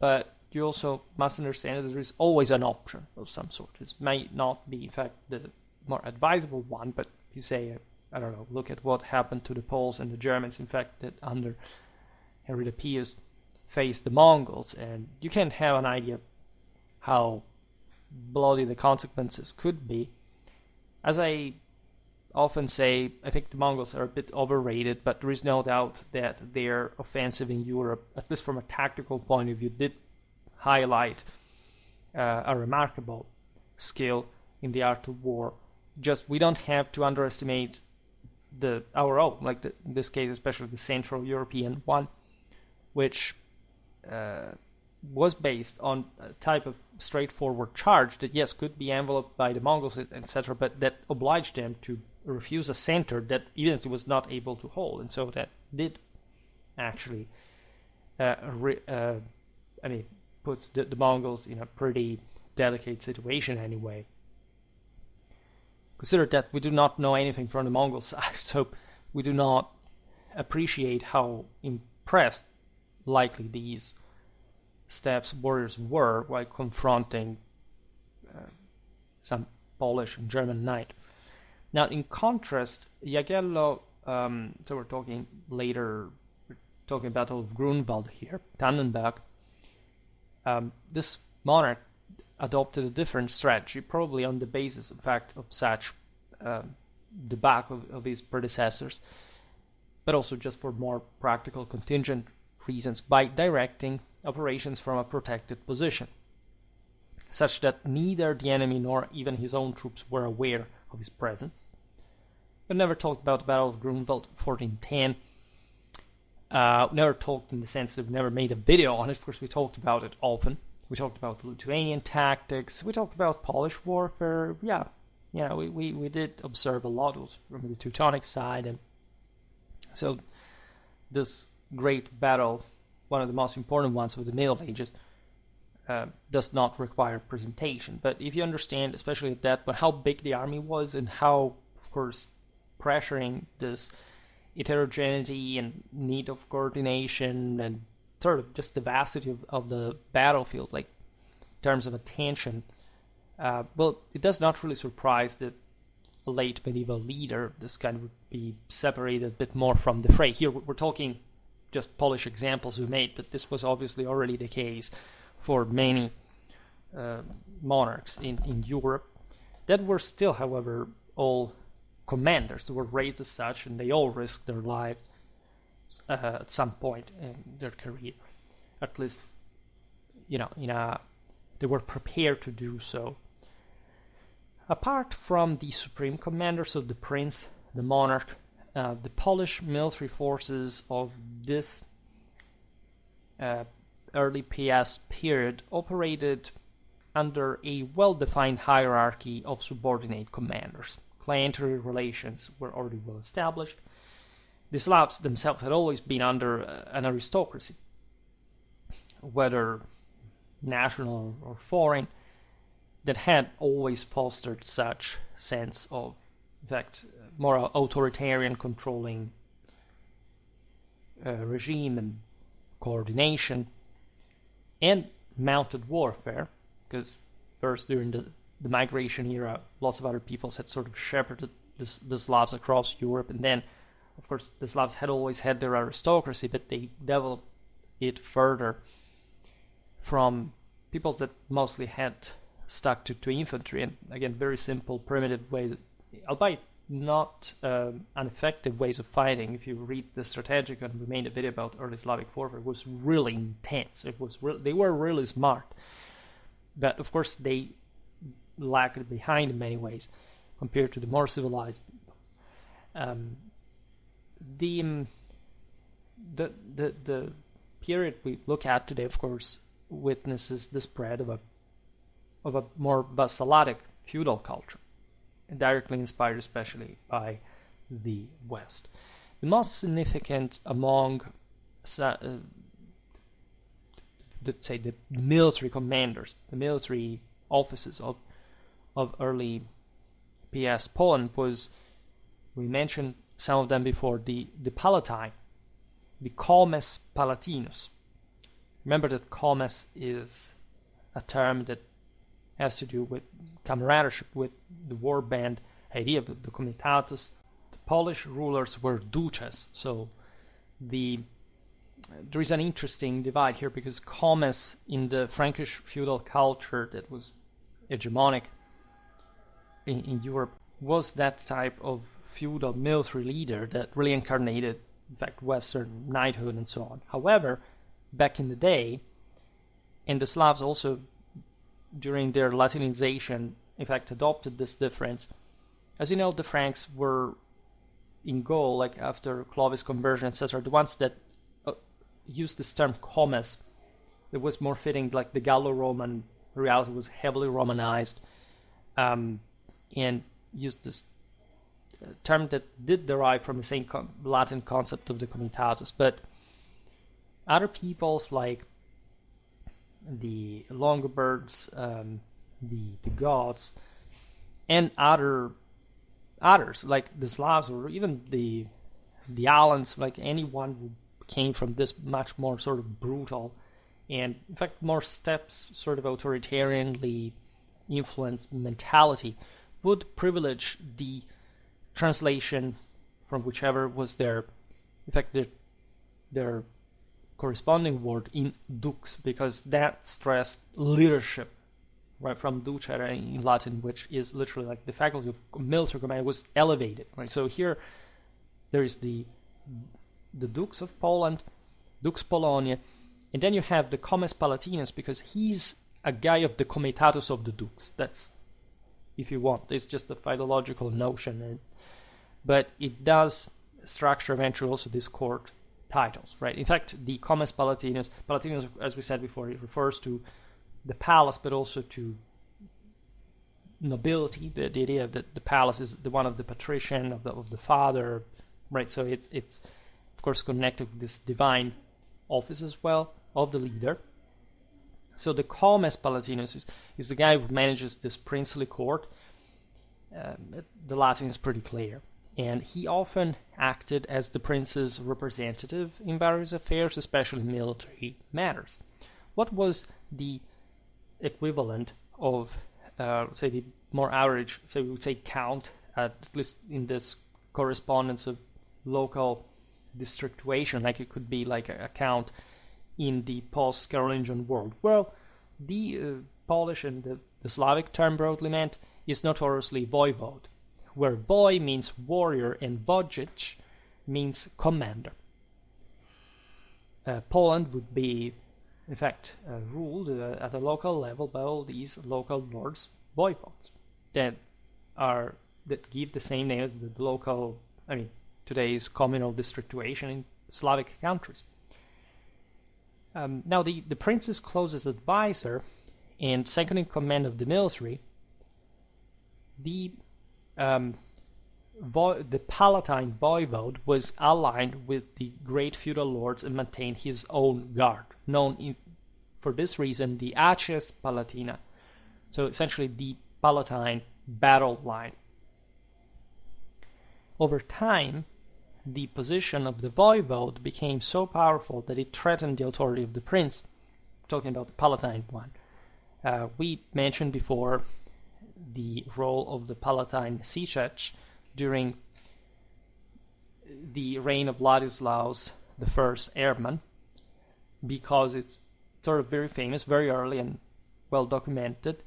but you also must understand that there is always an option of some sort. This may not be, in fact, the more advisable one, but if you say, I don't know, look at what happened to the Poles and the Germans, in fact, that under Henry the Pious faced the Mongols, and you can have an idea how bloody the consequences could be. As I often say, I think the Mongols are a bit overrated, but there is no doubt that their offensive in Europe, at least from a tactical point of view, did highlight a remarkable skill in the art of war. Just, we don't have to underestimate our own, like in this case, especially the Central European one, which was based on a type of straightforward charge that, yes, could be enveloped by the Mongols, etc., but that obliged them to refuse a center that evidently was not able to hold, and so that did actually puts the Mongols in a pretty delicate situation anyway. Consider that we do not know anything from the Mongol side, so we do not appreciate how impressed likely these steppes warriors were while confronting some Polish and German knight. Now, in contrast, Jagiello, so we're talking Battle of Grunwald here, Tannenberg. This monarch adopted a different strategy, probably on the basis, in fact, of such debacle of his predecessors, but also just for more practical contingent reasons, by directing operations from a protected position, such that neither the enemy nor even his own troops were aware of his presence. We've never talked about the Battle of Grunwald 1410. Never talked in the sense that we never made a video on it. Of course, we talked about it often. We talked about Lithuanian tactics. We talked about Polish warfare. We did observe a lot from the Teutonic side, and so this great battle, one of the most important ones of the Middle Ages, does not require presentation. But if you understand, especially at that, but how big the army was and how, of course, pressuring this heterogeneity and need of coordination and sort of just the vastity of the battlefield, like in terms of attention, it does not really surprise that a late medieval leader of this kind would be separated a bit more from the fray. Here we're talking just Polish examples we made, but this was obviously already the case for many monarchs in Europe that were still, however, all commanders. They were raised as such, and they all risked their lives at some point in their career. At least, they were prepared to do so. Apart from the supreme commander, so the prince, the monarch, the Polish military forces of this early Piast period operated under a well-defined hierarchy of subordinate commanders. Clientary relations were already well established. The Slavs themselves had always been under an aristocracy, whether national or foreign, that had always fostered such sense of, in fact, more authoritarian controlling regime and coordination, and mounted warfare, because first during the migration era, lots of other peoples had sort of shepherded the Slavs across Europe, and then, of course, the Slavs had always had their aristocracy, but they developed it further from peoples that mostly had stuck to infantry, and again, very simple, primitive ways, albeit not ineffective ways of fighting. If you read the Strategic, and we made a video about early Slavic warfare, it was really intense. They were really smart, but of course they lagged behind in many ways compared to the more civilized people. The period we look at today, of course, witnesses the spread of a more vassalic feudal culture, directly inspired especially by the West. The most significant among, let's say, the military commanders, the military offices of early Piast Poland was, we mentioned some of them before, the Palatine, the Comes Palatinus. Remember that Comes is a term that has to do with camaraderie, with the war band idea of the Comitatus. The Polish rulers were duces, so there is an interesting divide here, because Comes in the Frankish feudal culture that was hegemonic in Europe was that type of feudal military leader that really incarnated, in fact, Western knighthood and so on. However, back in the day, and the Slavs also during their Latinization, in fact, adopted this difference. As you know, the Franks were in Gaul, like after Clovis conversion, etc., the ones that used this term comes. It was more fitting, like the Gallo-Roman reality was heavily Romanized, and used this term that did derive from the same Latin concept of the Comitatus. But other peoples like the Longobards, the Goths, and others like the Slavs, or even the Alans, like anyone who came from this much more sort of brutal and, in fact, more steppes sort of authoritarianly influenced mentality, would privilege the translation from whichever was their, in fact, their corresponding word in dux, because that stressed leadership, right, from ducere in Latin, which is literally like the faculty of military command, was elevated, right? So here there is the Dukes of Poland, Dux Polonia, and then you have the Comes Palatinus, because he's a guy of the Comitatus of the Dukes. That's, if you want, it's just a philological notion, but it does structure eventually also these court titles, right? In fact, the Comes Palatinus, as we said before, it refers to the palace, but also to nobility. The idea that the palace is the one of the patrician, of the father, right? So it's of course connected with this divine office as well of the leader. So the comes palatinus is the guy who manages this princely court. The Latin is pretty clear. And he often acted as the prince's representative in various affairs, especially military matters. What was the equivalent of, say, the more average, say we would say count, at least in this correspondence of local districtuation, like it could be like a count in the post-Carolingian world? Well, the Polish and the Slavic term broadly meant is notoriously voivode, where voi means warrior and vojic means commander. Poland would be, in fact, ruled at a local level by all these local lords, voivodes, that give the same name as the local, today's communal districtuation in Slavic countries. Now, the prince's closest advisor and second in command of the military, the Palatine voivode was aligned with the great feudal lords and maintained his own guard, known for this reason the Acies Palatina, so essentially the Palatine battle line. Over time, the position of the voivode became so powerful that it threatened the authority of the prince. Talking about the Palatine one. We mentioned before the role of the Palatine Siege during the reign of Ladislaus I Airman, because it's sort of very famous, very early and well documented.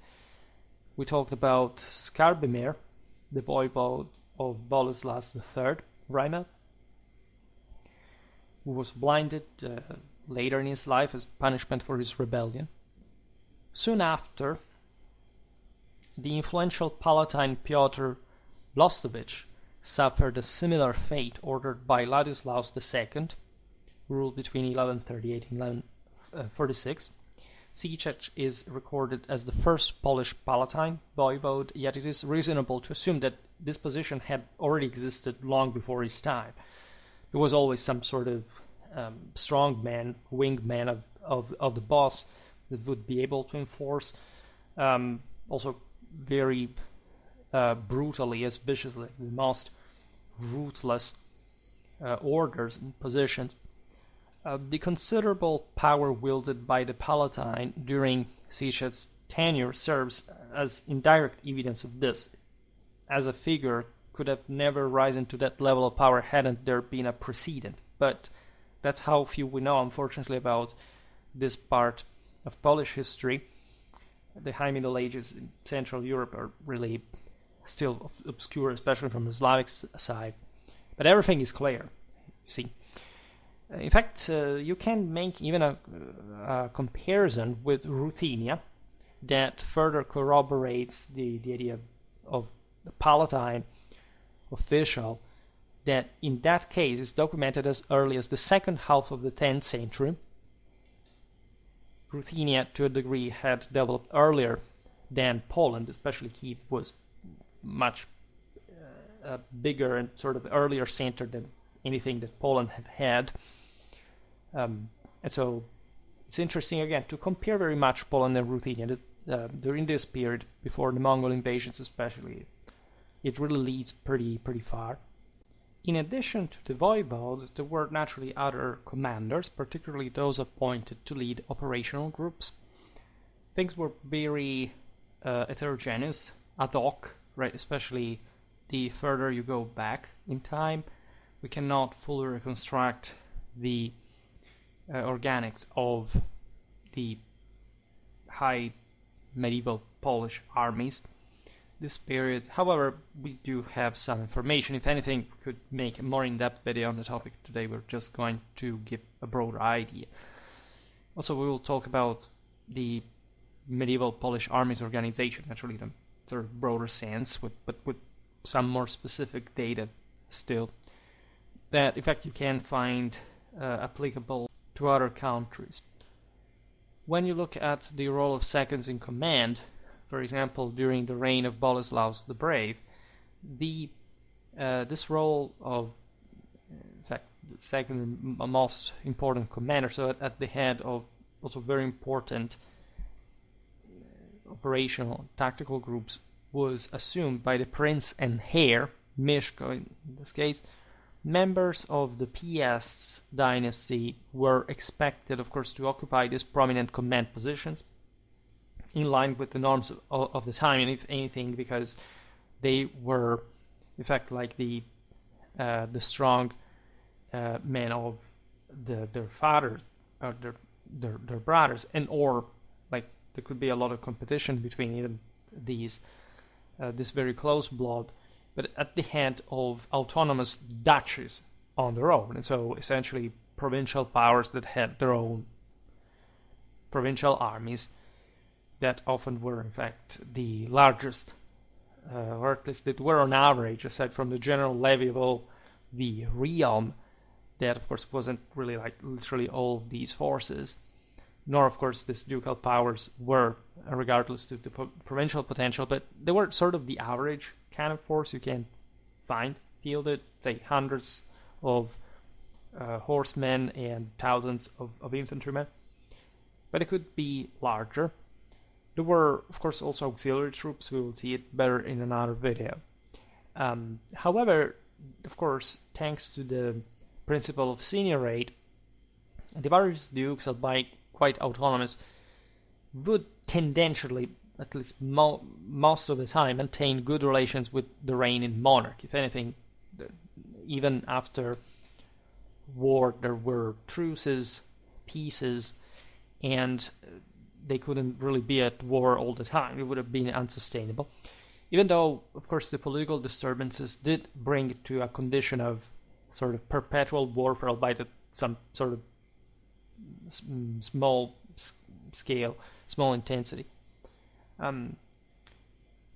We talked about Skarbimir, the voivode of Boleslav III, Rheinland, who was blinded later in his life as punishment for his rebellion. Soon after, the influential Palatine Piotr Blostowicz suffered a similar fate ordered by Ladislaus II, who ruled between 1138 and 1146. Siege is recorded as the first Polish Palatine voivode, yet it is reasonable to assume that this position had already existed long before his time. There was always some sort of strong man, wingman of the boss that would be able to enforce also very brutally, as viciously, the most ruthless orders and positions. The considerable power wielded by the Palatine during Siege's tenure serves as indirect evidence of this, as a figure could have never risen to that level of power hadn't there been a precedent. But that's how few we know, unfortunately, about this part of Polish history. The High Middle Ages in Central Europe are really still obscure, especially from the Slavic side. But everything is clear, you see. In fact, you can make even a comparison with Ruthenia that further corroborates the idea of the Palatine official, that in that case is documented as early as the second half of the 10th century. Ruthenia, to a degree, had developed earlier than Poland, especially Kiev was much bigger and sort of earlier center than anything that Poland had had. And so it's interesting, again, to compare very much Poland and Ruthenia. During this period, before the Mongol invasions especially, it really leads pretty far. In addition to the voivode, there were naturally other commanders, particularly those appointed to lead operational groups. Things were very heterogeneous, ad hoc, right? Especially the further you go back in time, we cannot fully reconstruct the organics of the high medieval Polish armies this period. However, we do have some information. If anything, we could make a more in-depth video on the topic. Today we're just going to give a broader idea. Also, we will talk about the medieval Polish army's organization, naturally in a sort of broader sense, but with some more specific data still, that in fact you can find applicable to other countries. when you look at the role of seconds in command, for example, during the reign of Boleslav the Brave, this role of, in fact, the second most important commander, so at the head of also very important operational tactical groups, was assumed by the prince and heir, Mishko in this case. Members of the Piasts dynasty were expected, of course, to occupy these prominent command positions in line with the norms of the time, and if anything, because they were, in fact, like the strong men of their fathers, or their brothers, and or like there could be a lot of competition between even these this very close blood, but at the head of autonomous duchies on their own, and so essentially provincial powers that had their own provincial armies that often were, in fact, the largest, or at least that were on average, aside from the general levy of all the realm, that of course wasn't really like literally all of these forces, nor of course these ducal powers were, regardless to the provincial potential, but they were sort of the average kind of force you can find fielded, say hundreds of horsemen and thousands of infantrymen, but it could be larger. There were, of course, also auxiliary troops. We will see it better in another video. However, of course, thanks to the principle of seniorate, the various dukes, albeit quite autonomous, would tendentially, at least most of the time, maintain good relations with the reigning monarch. If anything, even after war, there were truces, peaces, and they couldn't really be at war all the time. It would have been unsustainable. Even though, of course, the political disturbances did bring it to a condition of sort of perpetual warfare, albeit at some sort of small scale, small intensity.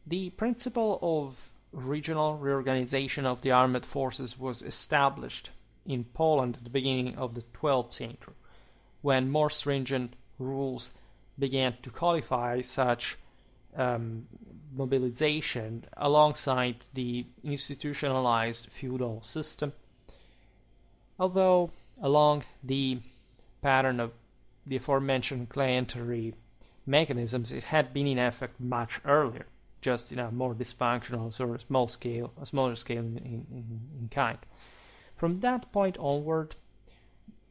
The principle of regional reorganization of the armed forces was established in Poland at the beginning of the 12th century, when more stringent rules began to codify such mobilization alongside the institutionalized feudal system. Although along the pattern of the aforementioned clientery mechanisms, it had been in effect much earlier, just in a more dysfunctional sort of smaller scale in kind. From that point onward,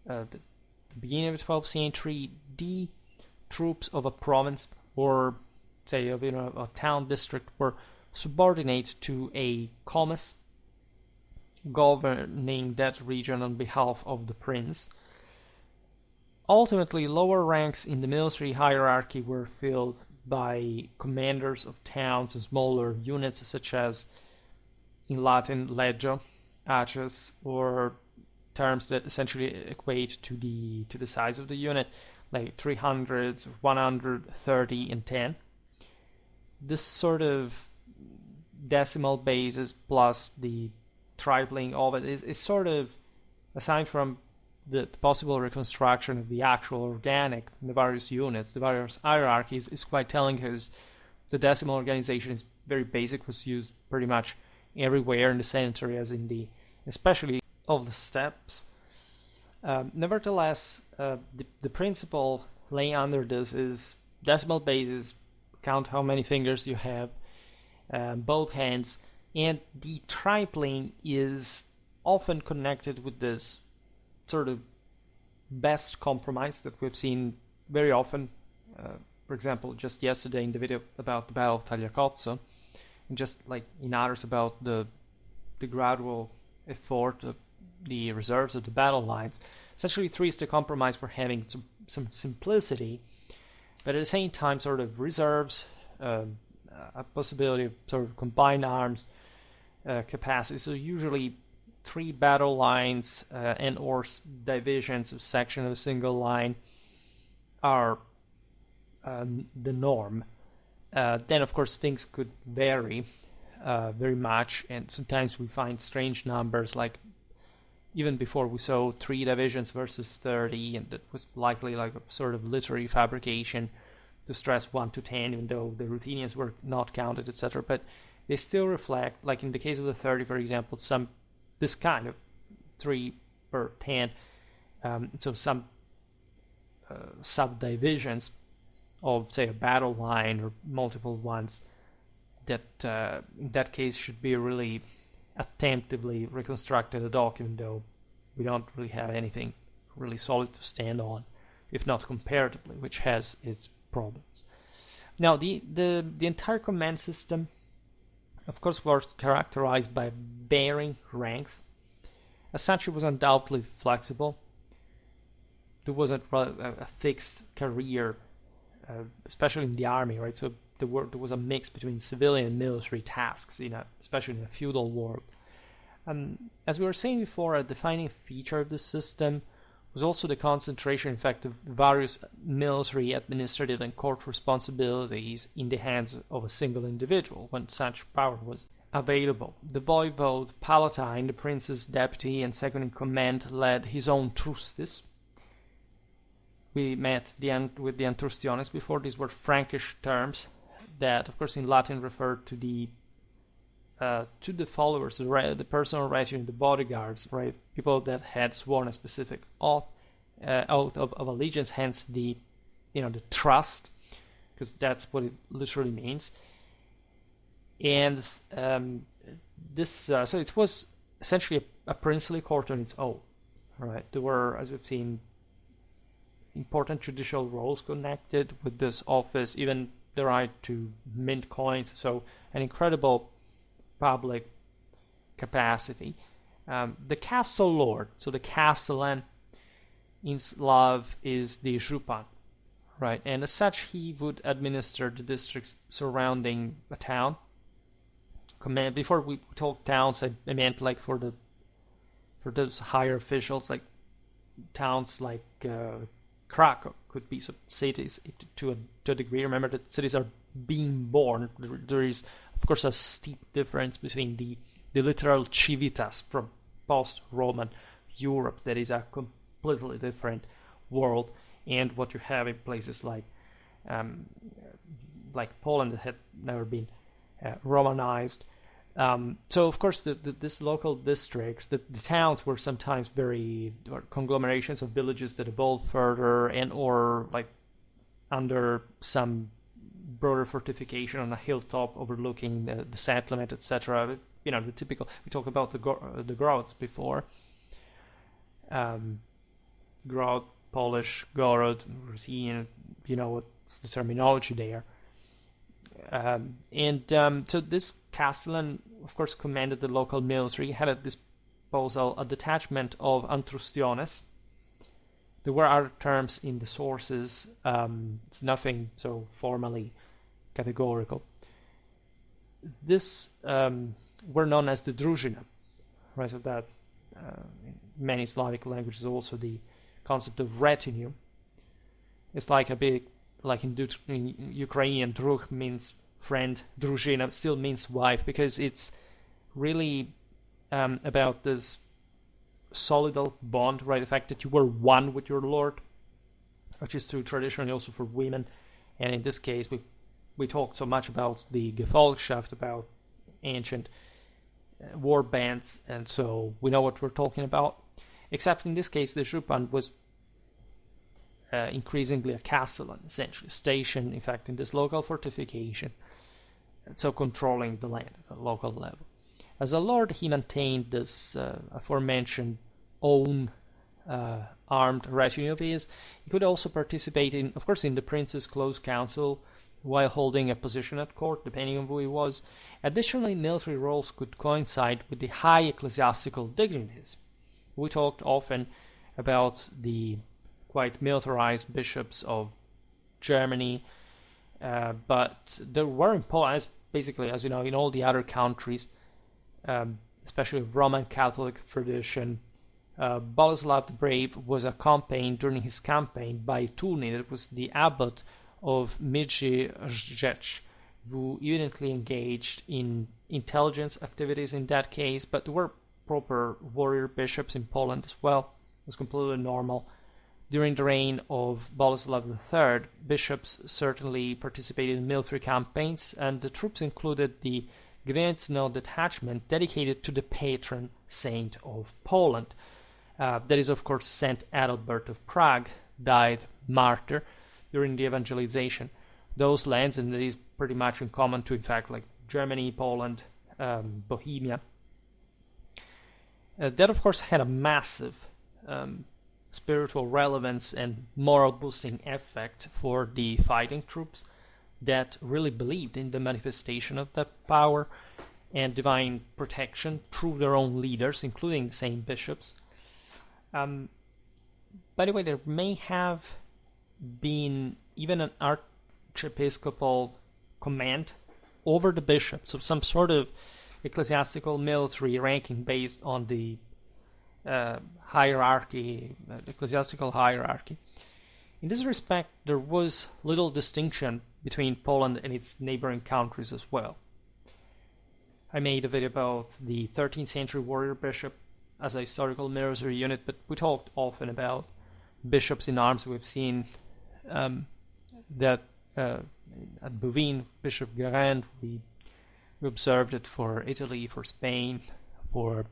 the beginning of the 12th century, the troops of a province or say of a town district were subordinate to a comes governing that region on behalf of the prince. Ultimately, lower ranks in the military hierarchy were filled by commanders of towns and smaller units, such as in Latin legio, aces, or terms that essentially equate to the size of the unit, like 300, 130, and 10. This sort of decimal basis plus the tripling of it is sort of, aside from the possible reconstruction of the actual organic, the various units, the various hierarchies, is quite telling, because the decimal organization is very basic, was used pretty much everywhere in the century, as in the, especially of the steppes. Nevertheless, the principle laying under this is decimal basis, count how many fingers you have, both hands, and the tripling is often connected with this sort of best compromise that we've seen very often. For example, just yesterday in the video about the Battle of Tagliacozzo, and just like in others about the gradual effort of the reserves of the battle lines. Essentially, 3 is the compromise for having some simplicity, but at the same time sort of reserves, a possibility of sort of combined arms capacity. So usually 3 battle lines and or divisions of section of a single line are the norm. Then of course things could vary very much, and sometimes we find strange numbers like even before we saw 3 divisions versus 30, and that was likely like a sort of literary fabrication to stress 1 to 10, even though the Ruthenians were not counted, etc. But they still reflect, like in the case of the 30, for example, this kind of 3 per 10, so some subdivisions of, say, a battle line or multiple ones that in that case should be really attemptively reconstructed a document, though we don't really have anything really solid to stand on, if not comparatively, which has its problems. Now, the entire command system, of course, was characterized by varying ranks. As such, it was undoubtedly flexible. There wasn't a fixed career, especially in the army, right? So there was a mix between civilian and military tasks, especially in a feudal world. As we were saying before, a defining feature of this system was also the concentration, in fact, of various military, administrative, and court responsibilities in the hands of a single individual when such power was available. The voivode, palatine, the prince's deputy and second in command, led his own trustis. We met with the antrustiones before. These were Frankish terms that, of course, in Latin referred to the followers, the personal retinue, the bodyguards, right? People that had sworn a specific oath of allegiance, hence the trust, because that's what it literally means. And so it was essentially a princely court on its own, right? There were, as we've seen, important judicial roles connected with this office, even the right to mint coins, so an incredible public capacity. The castle lord, so the castellan in Slav is the župan, right? And as such, he would administer the districts surrounding a town. Before we talk towns, I meant like for those higher officials, like towns like Krakow could be cities to a degree. Remember that cities are being born. There is, of course, a steep difference between the literal civitas from post-Roman Europe, that is a completely different world, and what you have in places like Poland that had never been Romanized. So of course, this local districts, the towns were sometimes or conglomerations of villages that evolved further or like under some broader fortification on a hilltop overlooking the settlement, etc. The typical. We talked about the grots before. Grot, Polish, Gorod, Ruthenian. What's the terminology there? So this castellan, of course, commanded the local military, had at disposal a detachment of antrustiones. There were other terms in the sources. It's nothing so formally categorical. This were known as the družina, right? So that's in many Slavic languages also the concept of retinue. It's like in Ukrainian, druh means friend, družina still means wife, because it's really about this solidal bond, right? The fact that you were one with your lord, which is true traditionally also for women. And in this case, we talked so much about the Gefolgschaft, about ancient war bands, and so we know what we're talking about. Except in this case, the župan was increasingly a castellan, essentially, stationed, in fact, in this local fortification, and so controlling the land at a local level. As a lord, he maintained this aforementioned own armed retinue of his. He could also participate in the prince's close council while holding a position at court, depending on who he was. Additionally, military roles could coincide with the high ecclesiastical dignities. We talked often about the quite militarized bishops of Germany, but there were important, basically, as you know, in all the other countries, especially Roman Catholic tradition. Boleslav the Brave was accompanied during his campaign by Tuni, that was the abbot of Międzyrzec, who evidently engaged in intelligence activities in that case, but there were proper warrior bishops in Poland as well. It was completely normal. During the reign of Boleslav III, bishops certainly participated in military campaigns, and the troops included the Gniezno detachment dedicated to the patron saint of Poland. That is, of course, Saint Adalbert of Prague, died martyr during the evangelization. Those lands, and it is pretty much in common to, in fact, like Germany, Poland, Bohemia. That, of course, had a massive spiritual relevance and moral boosting effect for the fighting troops that really believed in the manifestation of that power and divine protection through their own leaders, including the same bishops. By the way, there may have been even an archiepiscopal command over the bishops, so some sort of ecclesiastical military ranking based on the hierarchy, ecclesiastical hierarchy. In this respect, there was little distinction between Poland and its neighboring countries as well. I made a video about the 13th century warrior bishop as a historical military unit, but we talked often about bishops in arms. We've seen that at Bouvines, Bishop Guérin, we observed it for Italy, for Spain, for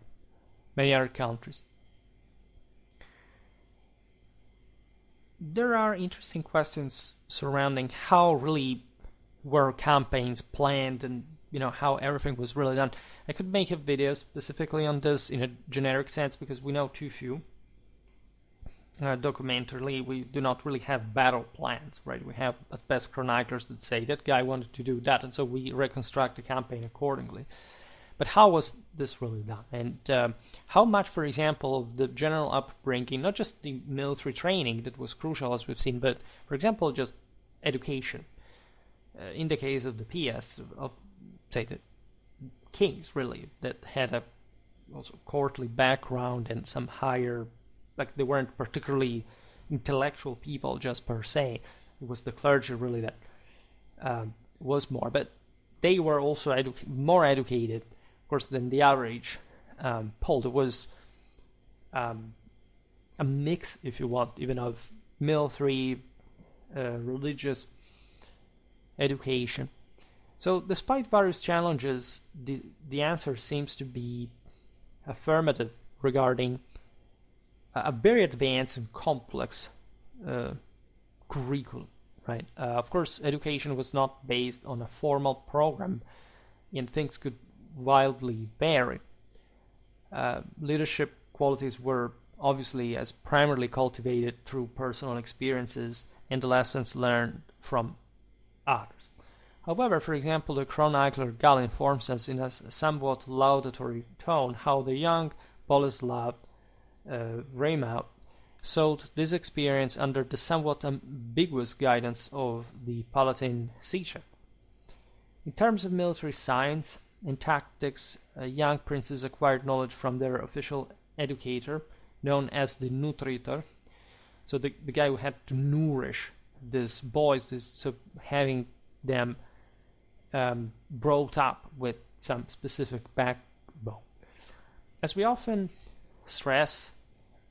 many other countries. There are interesting questions surrounding how really were campaigns planned and how everything was really done. I could make a video specifically on this in a generic sense because we know too few. Documentarily, we do not really have battle plans, right? We have at best chroniclers that say that guy wanted to do that, and so we reconstruct the campaign accordingly. But how was this really done? And how much, for example, of the general upbringing, not just the military training that was crucial as we've seen, but, for example, just education. In the case of the Piasts, of say the kings, really, that had a also courtly background and some higher, like they weren't particularly intellectual people just per se. It was the clergy really that was more, but they were also more educated, of course, than the average Pole. There was a mix, if you want, even of military, religious education. So despite various challenges, the answer seems to be affirmative regarding a very advanced and complex curriculum, right? Of course, education was not based on a formal program, and things could wildly vary. Leadership qualities were obviously as primarily cultivated through personal experiences and the lessons learned from others. However, for example, the chronicler Gall informs us in a somewhat laudatory tone how the young Boleslav Reimau sought this experience under the somewhat ambiguous guidance of the Palatine Siege. In terms of military science and tactics, young princes acquired knowledge from their official educator, known as the nutritor. So the guy who had to nourish these boys, so having them brought up with some specific backbone. As we often stress,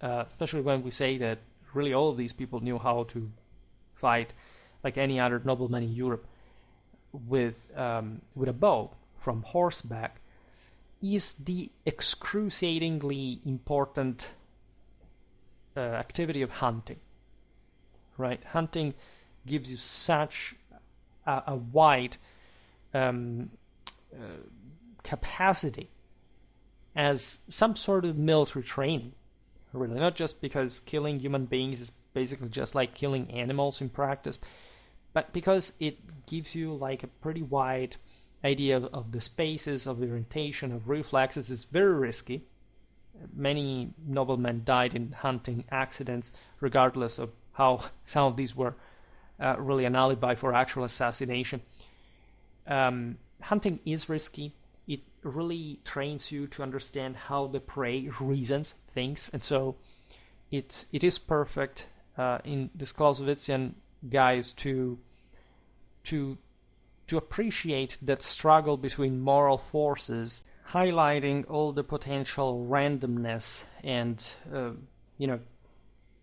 especially when we say that really all of these people knew how to fight like any other nobleman in Europe with a bow from horseback, is the excruciatingly important activity of hunting. Right, hunting gives you such a wide capacity as some sort of military training, really, not just because killing human beings is basically just like killing animals in practice, but because it gives you like a pretty wide idea of the spaces, of the orientation, of reflexes. It's very risky. Many noblemen died in hunting accidents, regardless of how some of these were really an alibi for actual assassination. Hunting is risky. It really trains you to understand how the prey reasons, thinks, and so it is perfect in this Clausewitzian guise to appreciate that struggle between moral forces, highlighting all the potential randomness and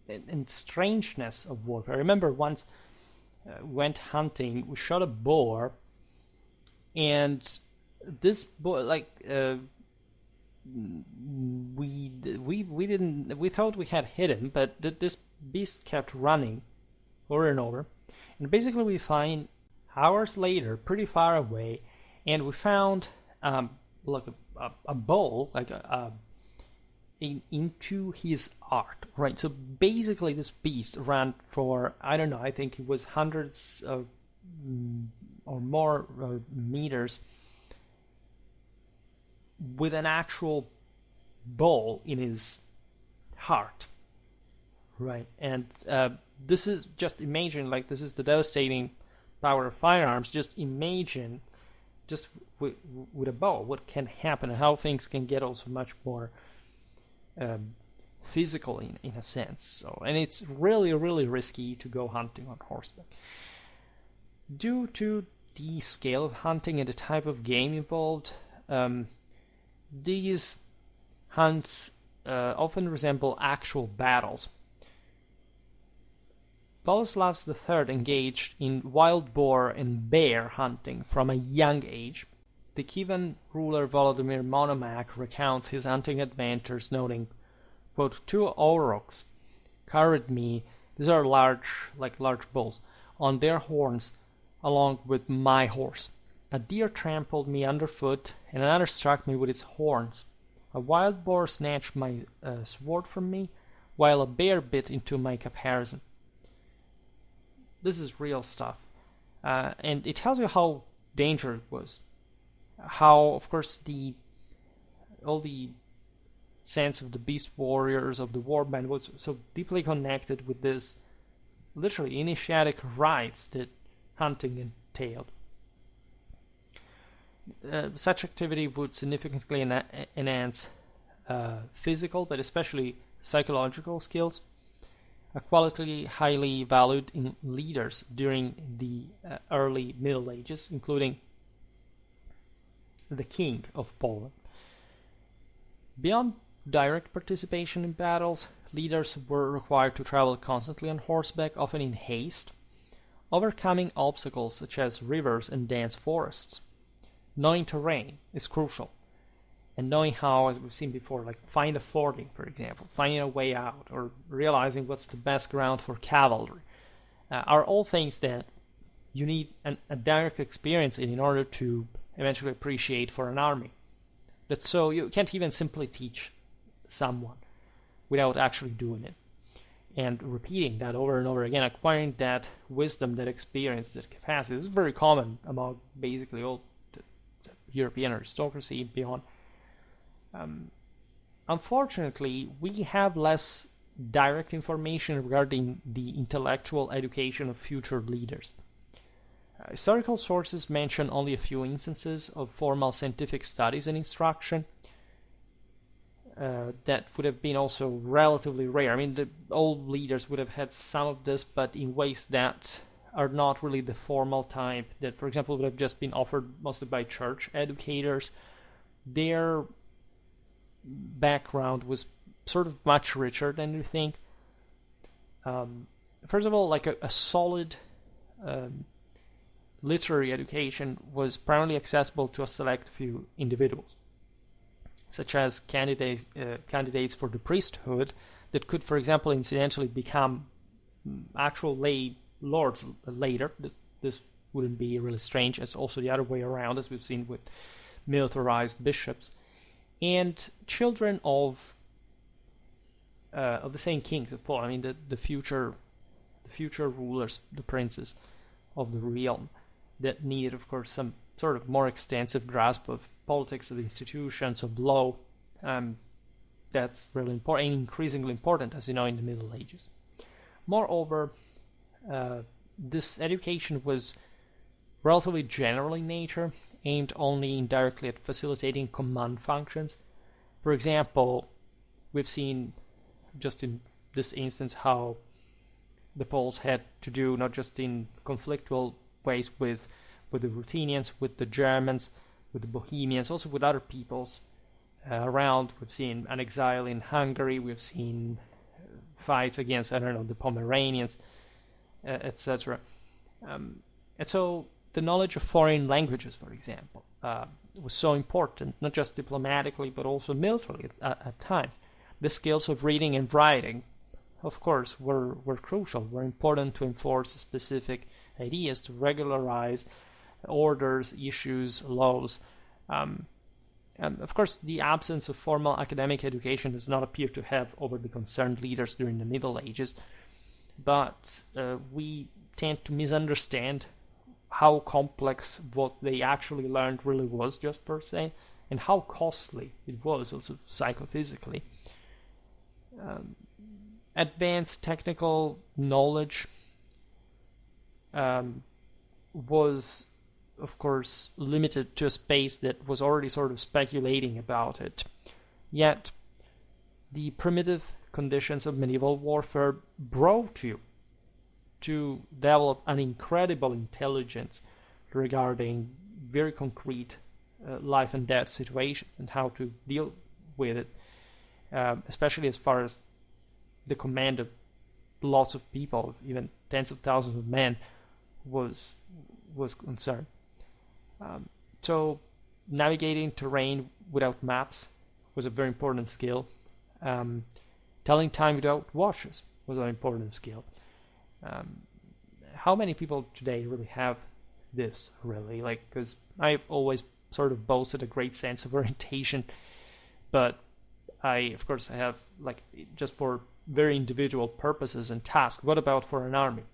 and strangeness of warfare. I remember once went hunting, we shot a boar, and this boar, we thought we had hit him, but this beast kept running over and over, and basically we find hours later, pretty far away, and we found a bowl, into his art, right? So basically this beast ran for, I don't know, I think it was hundreds of or more meters with an actual bowl in his heart, right? And this is, just imagine, this is the devastating power of firearms. Just imagine, just with a bow, what can happen and how things can get also much more physical in a sense. So, and it's really, really risky to go hunting on horseback. Due to the scale of hunting and the type of game involved, these hunts often resemble actual battles. Boleslav III engaged in wild boar and bear hunting from a young age. The Kievan ruler Volodymyr Monomakh recounts his hunting adventures, noting, quote, 2 aurochs carried me, these are large bulls, on their horns along with my horse. A deer trampled me underfoot, and another struck me with its horns. A wild boar snatched my sword from me, while a bear bit into my caparison. This is real stuff. And it tells you how dangerous it was. How, of course, all the sense of the beast warriors, of the warband, was so deeply connected with this literally initiatic rites that hunting entailed. Such activity would significantly enhance physical, but especially psychological skills, a quality highly valued in leaders during the early Middle Ages, including the King of Poland. Beyond direct participation in battles, leaders were required to travel constantly on horseback, often in haste, overcoming obstacles such as rivers and dense forests. Knowing terrain is crucial, and knowing how, as we've seen before, find a fording, for example, finding a way out, or realizing what's the best ground for cavalry, are all things that you need a direct experience in order to eventually appreciate for an army. That's so you can't even simply teach someone without actually doing it and repeating that over and over again, acquiring that wisdom, that experience, that capacity. This is very common among basically all the European aristocracy and beyond. Unfortunately, we have less direct information regarding the intellectual education of future leaders. Historical sources mention only a few instances of formal scientific studies and instruction that would have been also relatively rare. I mean, all leaders would have had some of this, but in ways that are not really the formal type, that, for example, would have just been offered mostly by church educators. Their background was sort of much richer than you think. First of all, a solid literary education was primarily accessible to a select few individuals, such as candidates for the priesthood that could, for example, incidentally become actual lay lords later. This wouldn't be really strange, as also the other way around, as we've seen with militarized bishops, and children of the same kings of Poland. I mean, the future rulers, the princes of the realm, that needed, of course, some sort of more extensive grasp of politics, of institutions, of law. That's really important, and increasingly important, as you know, in the Middle Ages. Moreover, this education was relatively general in nature, aimed only indirectly at facilitating command functions. For example, we've seen just in this instance how the Poles had to do, not just in conflictual ways with the Ruthenians, with the Germans, with the Bohemians, also with other peoples around. We've seen an exile in Hungary. We've seen fights against, I don't know, the Pomeranians, etc. And so the knowledge of foreign languages, for example, was so important, not just diplomatically, but also militarily at times. The skills of reading and writing, of course, were crucial, were important to enforce specific ideas, to regularize orders, issues, laws. And of course, the absence of formal academic education does not appear to have over the concerned leaders during the Middle Ages, but we tend to misunderstand how complex what they actually learned really was, just per se, and how costly it was also psychophysically. Advanced technical knowledge was, of course, limited to a space that was already sort of speculating about it. Yet, the primitive conditions of medieval warfare brought you to develop an incredible intelligence regarding very concrete life and death situations and how to deal with it, especially as far as the command of lots of people, even tens of thousands of men, was concerned. So navigating terrain without maps was a very important skill. Telling time without watches was an important skill. How many people today really have this, really? Like, because I've always sort of boasted a great sense of orientation, but I have, like, just for very individual purposes and tasks. What about for an army?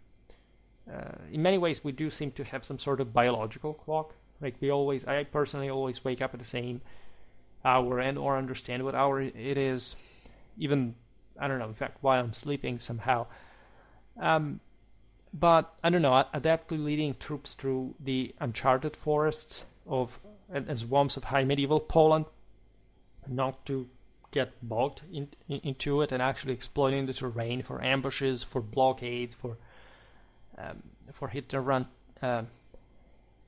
In many ways, we do seem to have some sort of biological clock. Like, I personally always wake up at the same hour and or understand what hour it is, even, I don't know, in fact, while I'm sleeping somehow. But, I don't know, adeptly leading troops through the uncharted forests and swamps of high medieval Poland, not to get bogged into it, and actually exploiting the terrain for ambushes, for blockades, for hit-and-run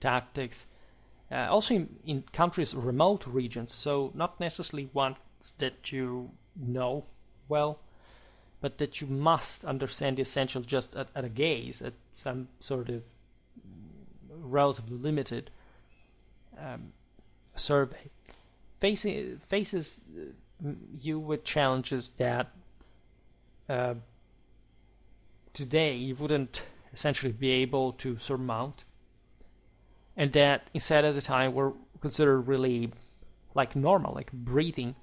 tactics. Also in countries' remote regions, so not necessarily ones that you know well, but that you must understand the essential just at a gaze, at some sort of relatively limited survey. Faces you with challenges that today you wouldn't essentially be able to surmount, and that instead at the time were considered really like normal, like breathing,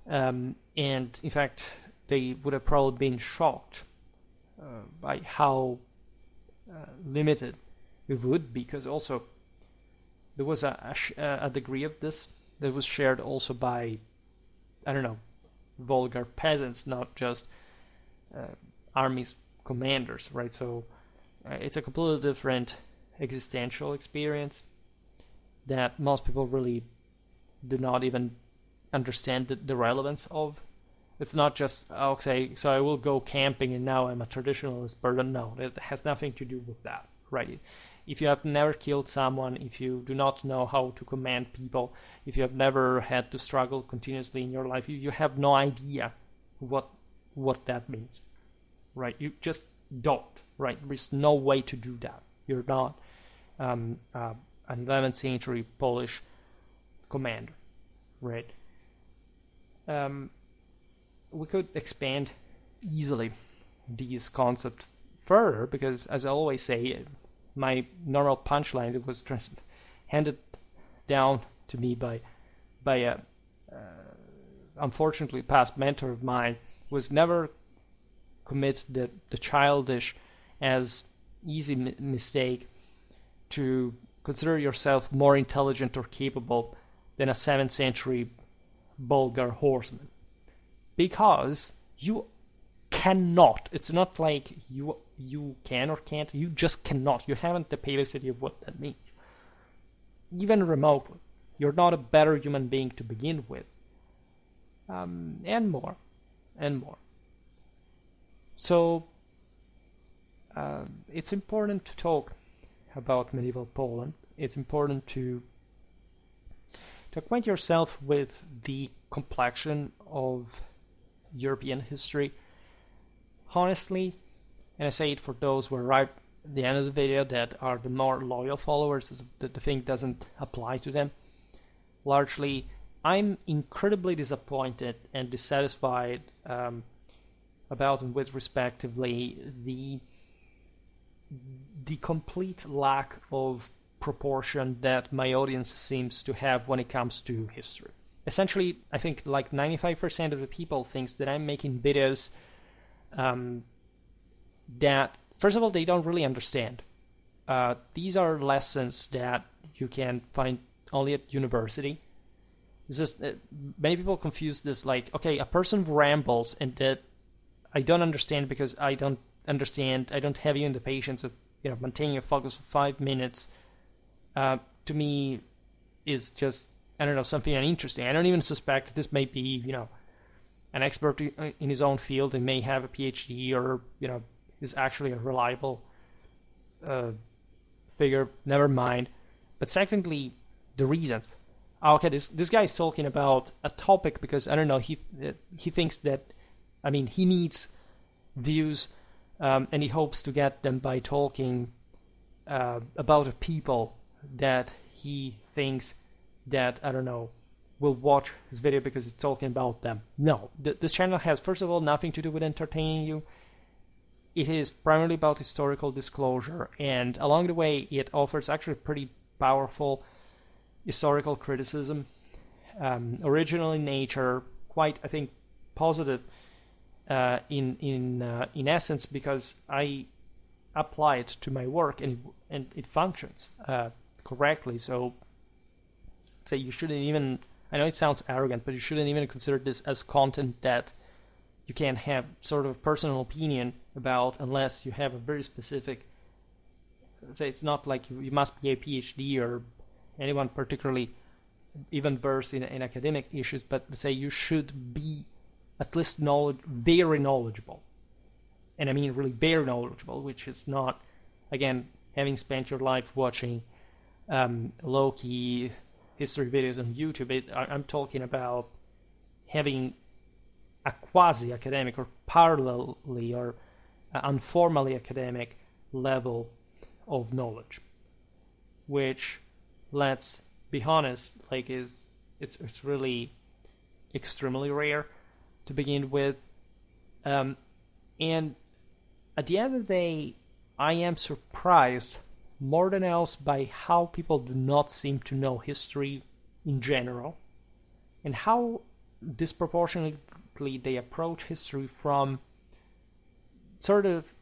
and in fact they would have probably been shocked by how limited it would be, because also there was a degree of this that was shared also by, I don't know, vulgar peasants, not just armies commanders, right? So it's a completely different existential experience that most people really do not even understand the relevance of. It's not just, okay, so I will go camping and now I'm a traditionalist burden. No, it has nothing to do with that, right? If you have never killed someone, if you do not know how to command people, if you have never had to struggle continuously in your life, you have no idea what that means, right? You just don't, right? There's no way to do that. You're not an 11th century Polish commander, right? We could expand easily these concepts further, because, as I always say, my normal punchline that was handed down to me by a unfortunately past mentor of mine was never commit the childish as easy mistake to consider yourself more intelligent or capable than a 7th century Bulgar horseman, because you cannot. It's not like you can or can't. You just cannot. You haven't the capacity of what that means, even remotely. You're not a better human being to begin with, and more. So it's important to talk about medieval Poland. It's important to to acquaint yourself with the complexion of European history. Honestly, and I say it for those who arrive at the end of the video that are the more loyal followers, that the thing doesn't apply to them. Largely, I'm incredibly disappointed and dissatisfied about and with respectively the complete lack of proportion that my audience seems to have when it comes to history. Essentially, I think like 95% of the people thinks that I'm making videos that, first of all, they don't really understand. These are lessons that you can find only at university. It's just many people confuse this like, okay, a person rambles and that I don't understand because I don't understand. I don't have even the patience of maintaining a focus for 5 minutes. To me, is just, I don't know, something uninteresting. I don't even suspect this may be an expert in his own field and may have a PhD or is actually a reliable figure. Never mind. But secondly, the reasons. Okay, this guy is talking about a topic because I don't know. He thinks that, he needs views, and he hopes to get them by talking about a people that he thinks that I don't know will watch his video because it's talking about them. No, this channel has, first of all, nothing to do with entertaining you. It is primarily about historical disclosure, and along the way, it offers actually pretty powerful historical criticism, original in nature, quite, I think, positive in essence, because I apply it to my work and it functions correctly. So, say you shouldn't even, I know it sounds arrogant, but you shouldn't even consider this as content that you can have sort of a personal opinion about unless you have a very specific, say it's not like you must be a PhD or anyone particularly even versed in academic issues, but let's say you should be at least very knowledgeable. And I mean really very knowledgeable, which is not, again, having spent your life watching low-key history videos on YouTube. I'm talking about having a quasi-academic or parallelly or informally academic level of knowledge, which, let's be honest, like it's really extremely rare to begin with, and at the end of the day, I am surprised more than else by how people do not seem to know history in general, and how disproportionately they approach history from sort of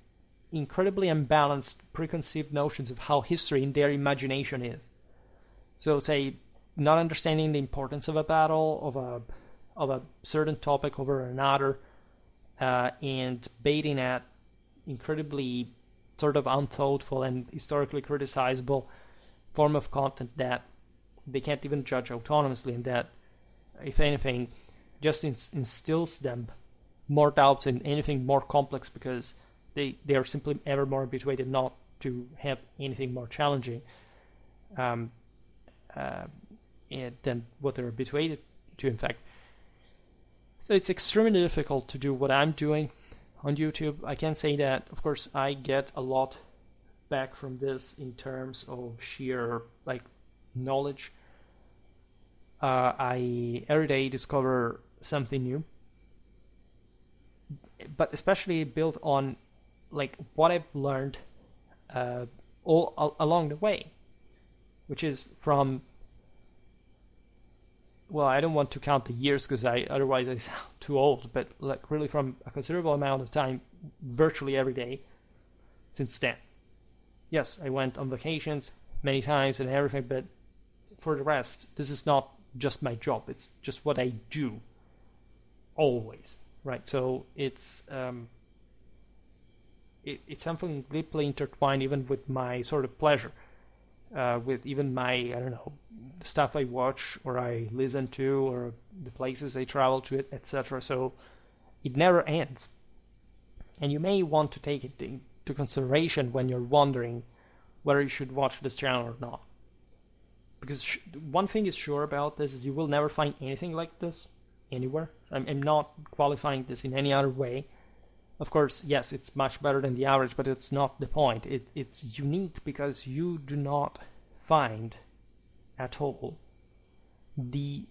incredibly unbalanced preconceived notions of how history in their imagination is. So, say, not understanding the importance of a battle, of a certain topic over another, and baiting at incredibly sort of unthoughtful and historically criticizable form of content that they can't even judge autonomously, and that, if anything, just instills them more doubts in anything more complex because they are simply ever more habituated not to have anything more challenging than what they're habituated to, in fact. So it's extremely difficult to do what I'm doing on YouTube. I can say that, of course, I get a lot back from this in terms of sheer knowledge. I every day discover something new, but especially built on what I've learned all along the way, which is from, well, I don't want to count the years because otherwise I sound too old, but really from a considerable amount of time, virtually every day since then. Yes, I went on vacations many times and everything, but for the rest, this is not just my job. It's just what I do always, right? So it's something deeply intertwined even with my sort of pleasure, with even my, I don't know, the stuff I watch or I listen to or the places I travel to, etc. So it never ends. And you may want to take it into consideration when you're wondering whether you should watch this channel or not. because one thing is sure about this is you will never find anything like this anywhere. I'm not qualifying this in any other way. Of course, yes, it's much better than the average, but it's not the point. It's unique because you do not find at all the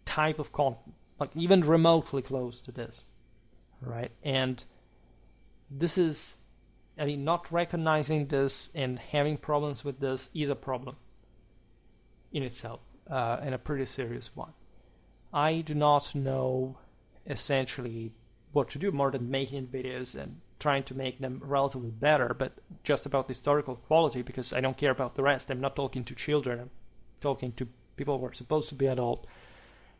type of content, like even remotely close to this, right? And this is, I mean, not recognizing this and having problems with this is a problem in itself, and a pretty serious one. I do not know essentially what to do more than making videos and trying to make them relatively better, but just about the historical quality, because I don't care about the rest. I'm not talking to children, I'm talking to people who are supposed to be adult,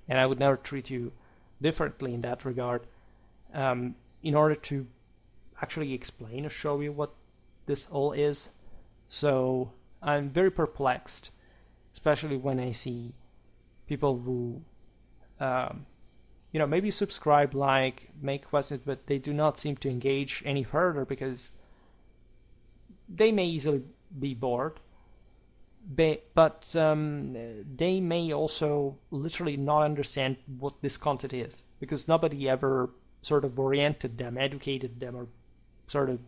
and I would never treat you differently in that regard, in order to actually explain or show you what this all is. So I'm very perplexed, especially when I see people who maybe subscribe, like, make questions, but they do not seem to engage any further because they may easily be bored. But they may also literally not understand what this content is, because nobody ever sort of oriented them, educated them, or sort of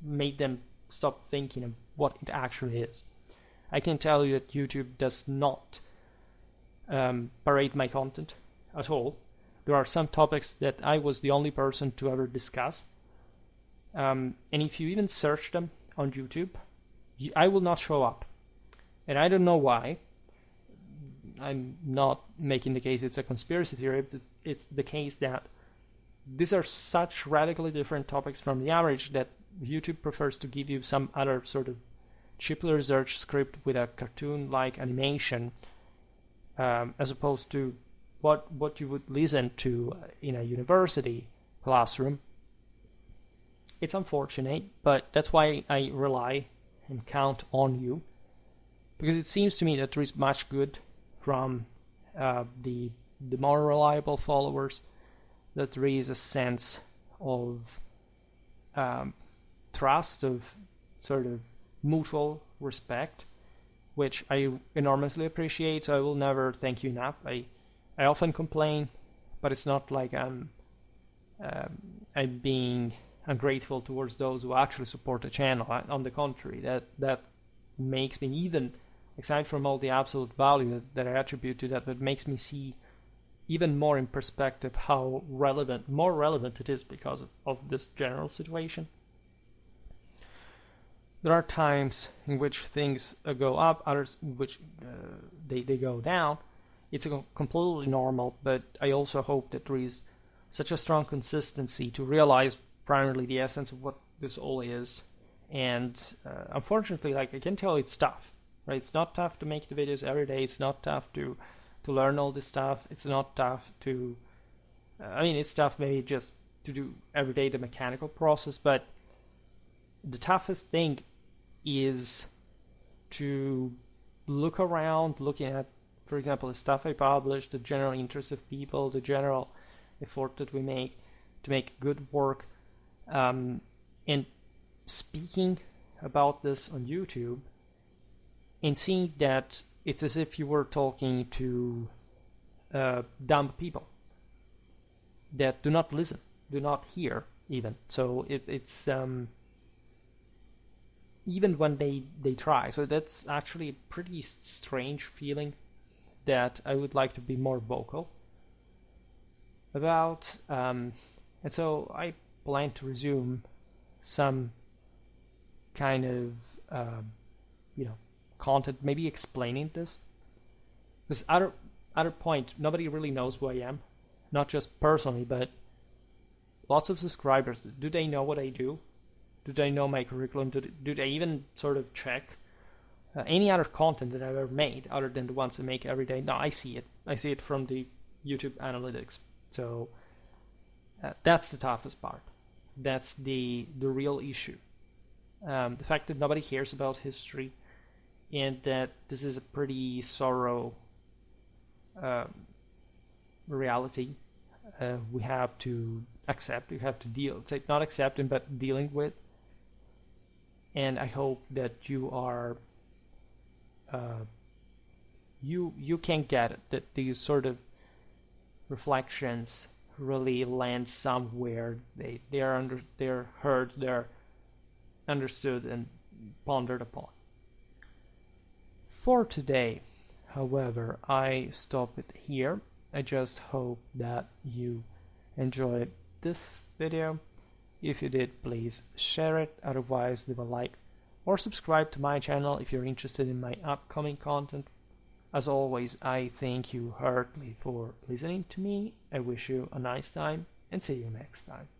made them stop thinking of what it actually is. I can tell you that YouTube does not parade my content at all. There are some topics that I was the only person to ever discuss. And if you even search them on YouTube, I will not show up. And I don't know why. I'm not making the case it's a conspiracy theory. It's the case that these are such radically different topics from the average that YouTube prefers to give you some other sort of cheaply researched script with a cartoon-like animation, as opposed to what you would listen to in a university classroom. It's unfortunate, but that's why I rely and count on you, because it seems to me that there is much good from the more reliable followers, that there is a sense of trust, of sort of mutual respect, which I enormously appreciate. So I will never thank you enough. I often complain, but it's not like I'm being ungrateful towards those who actually support the channel. On the contrary, that makes me, even aside from all the absolute value that I attribute to that, but makes me see even more in perspective how more relevant it is because of this general situation. There are times in which things go up, others in which they go down. It's completely normal, but I also hope that there is such a strong consistency to realize primarily the essence of what this all is. And unfortunately, like, I can tell it's tough, right? It's not tough to make the videos every day. It's not tough to learn all this stuff. It's not tough to, it's tough maybe just to do every day the mechanical process, but the toughest thing is to look around, looking at, for example, the stuff I publish, the general interest of people, the general effort that we make to make good work, and speaking about this on YouTube, and seeing that it's as if you were talking to dumb people that do not listen, do not hear even. So it's even when they try. So that's actually a pretty strange feeling that I would like to be more vocal about. And so I plan to resume some kind of content, maybe explaining this. Because other point, nobody really knows who I am, not just personally, but lots of subscribers. Do they know what I do? Do they know my curriculum? Do they even sort of check any other content that I've ever made other than the ones I make every day? No, I see it. I see it from the YouTube analytics. So that's the toughest part. That's the real issue. The fact that nobody cares about history, and that this is a pretty sorrow reality we have to accept, we have to deal, it's not accepting, but dealing with. And I hope that you are you can get it, that these sort of reflections really land somewhere. They're heard, they're understood and pondered upon. For today, however, I stop it here. I just hope that you enjoyed this video. If you did, please share it. Otherwise, leave a like or subscribe to my channel if you're interested in my upcoming content. As always, I thank you heartily for listening to me. I wish you a nice time and see you next time.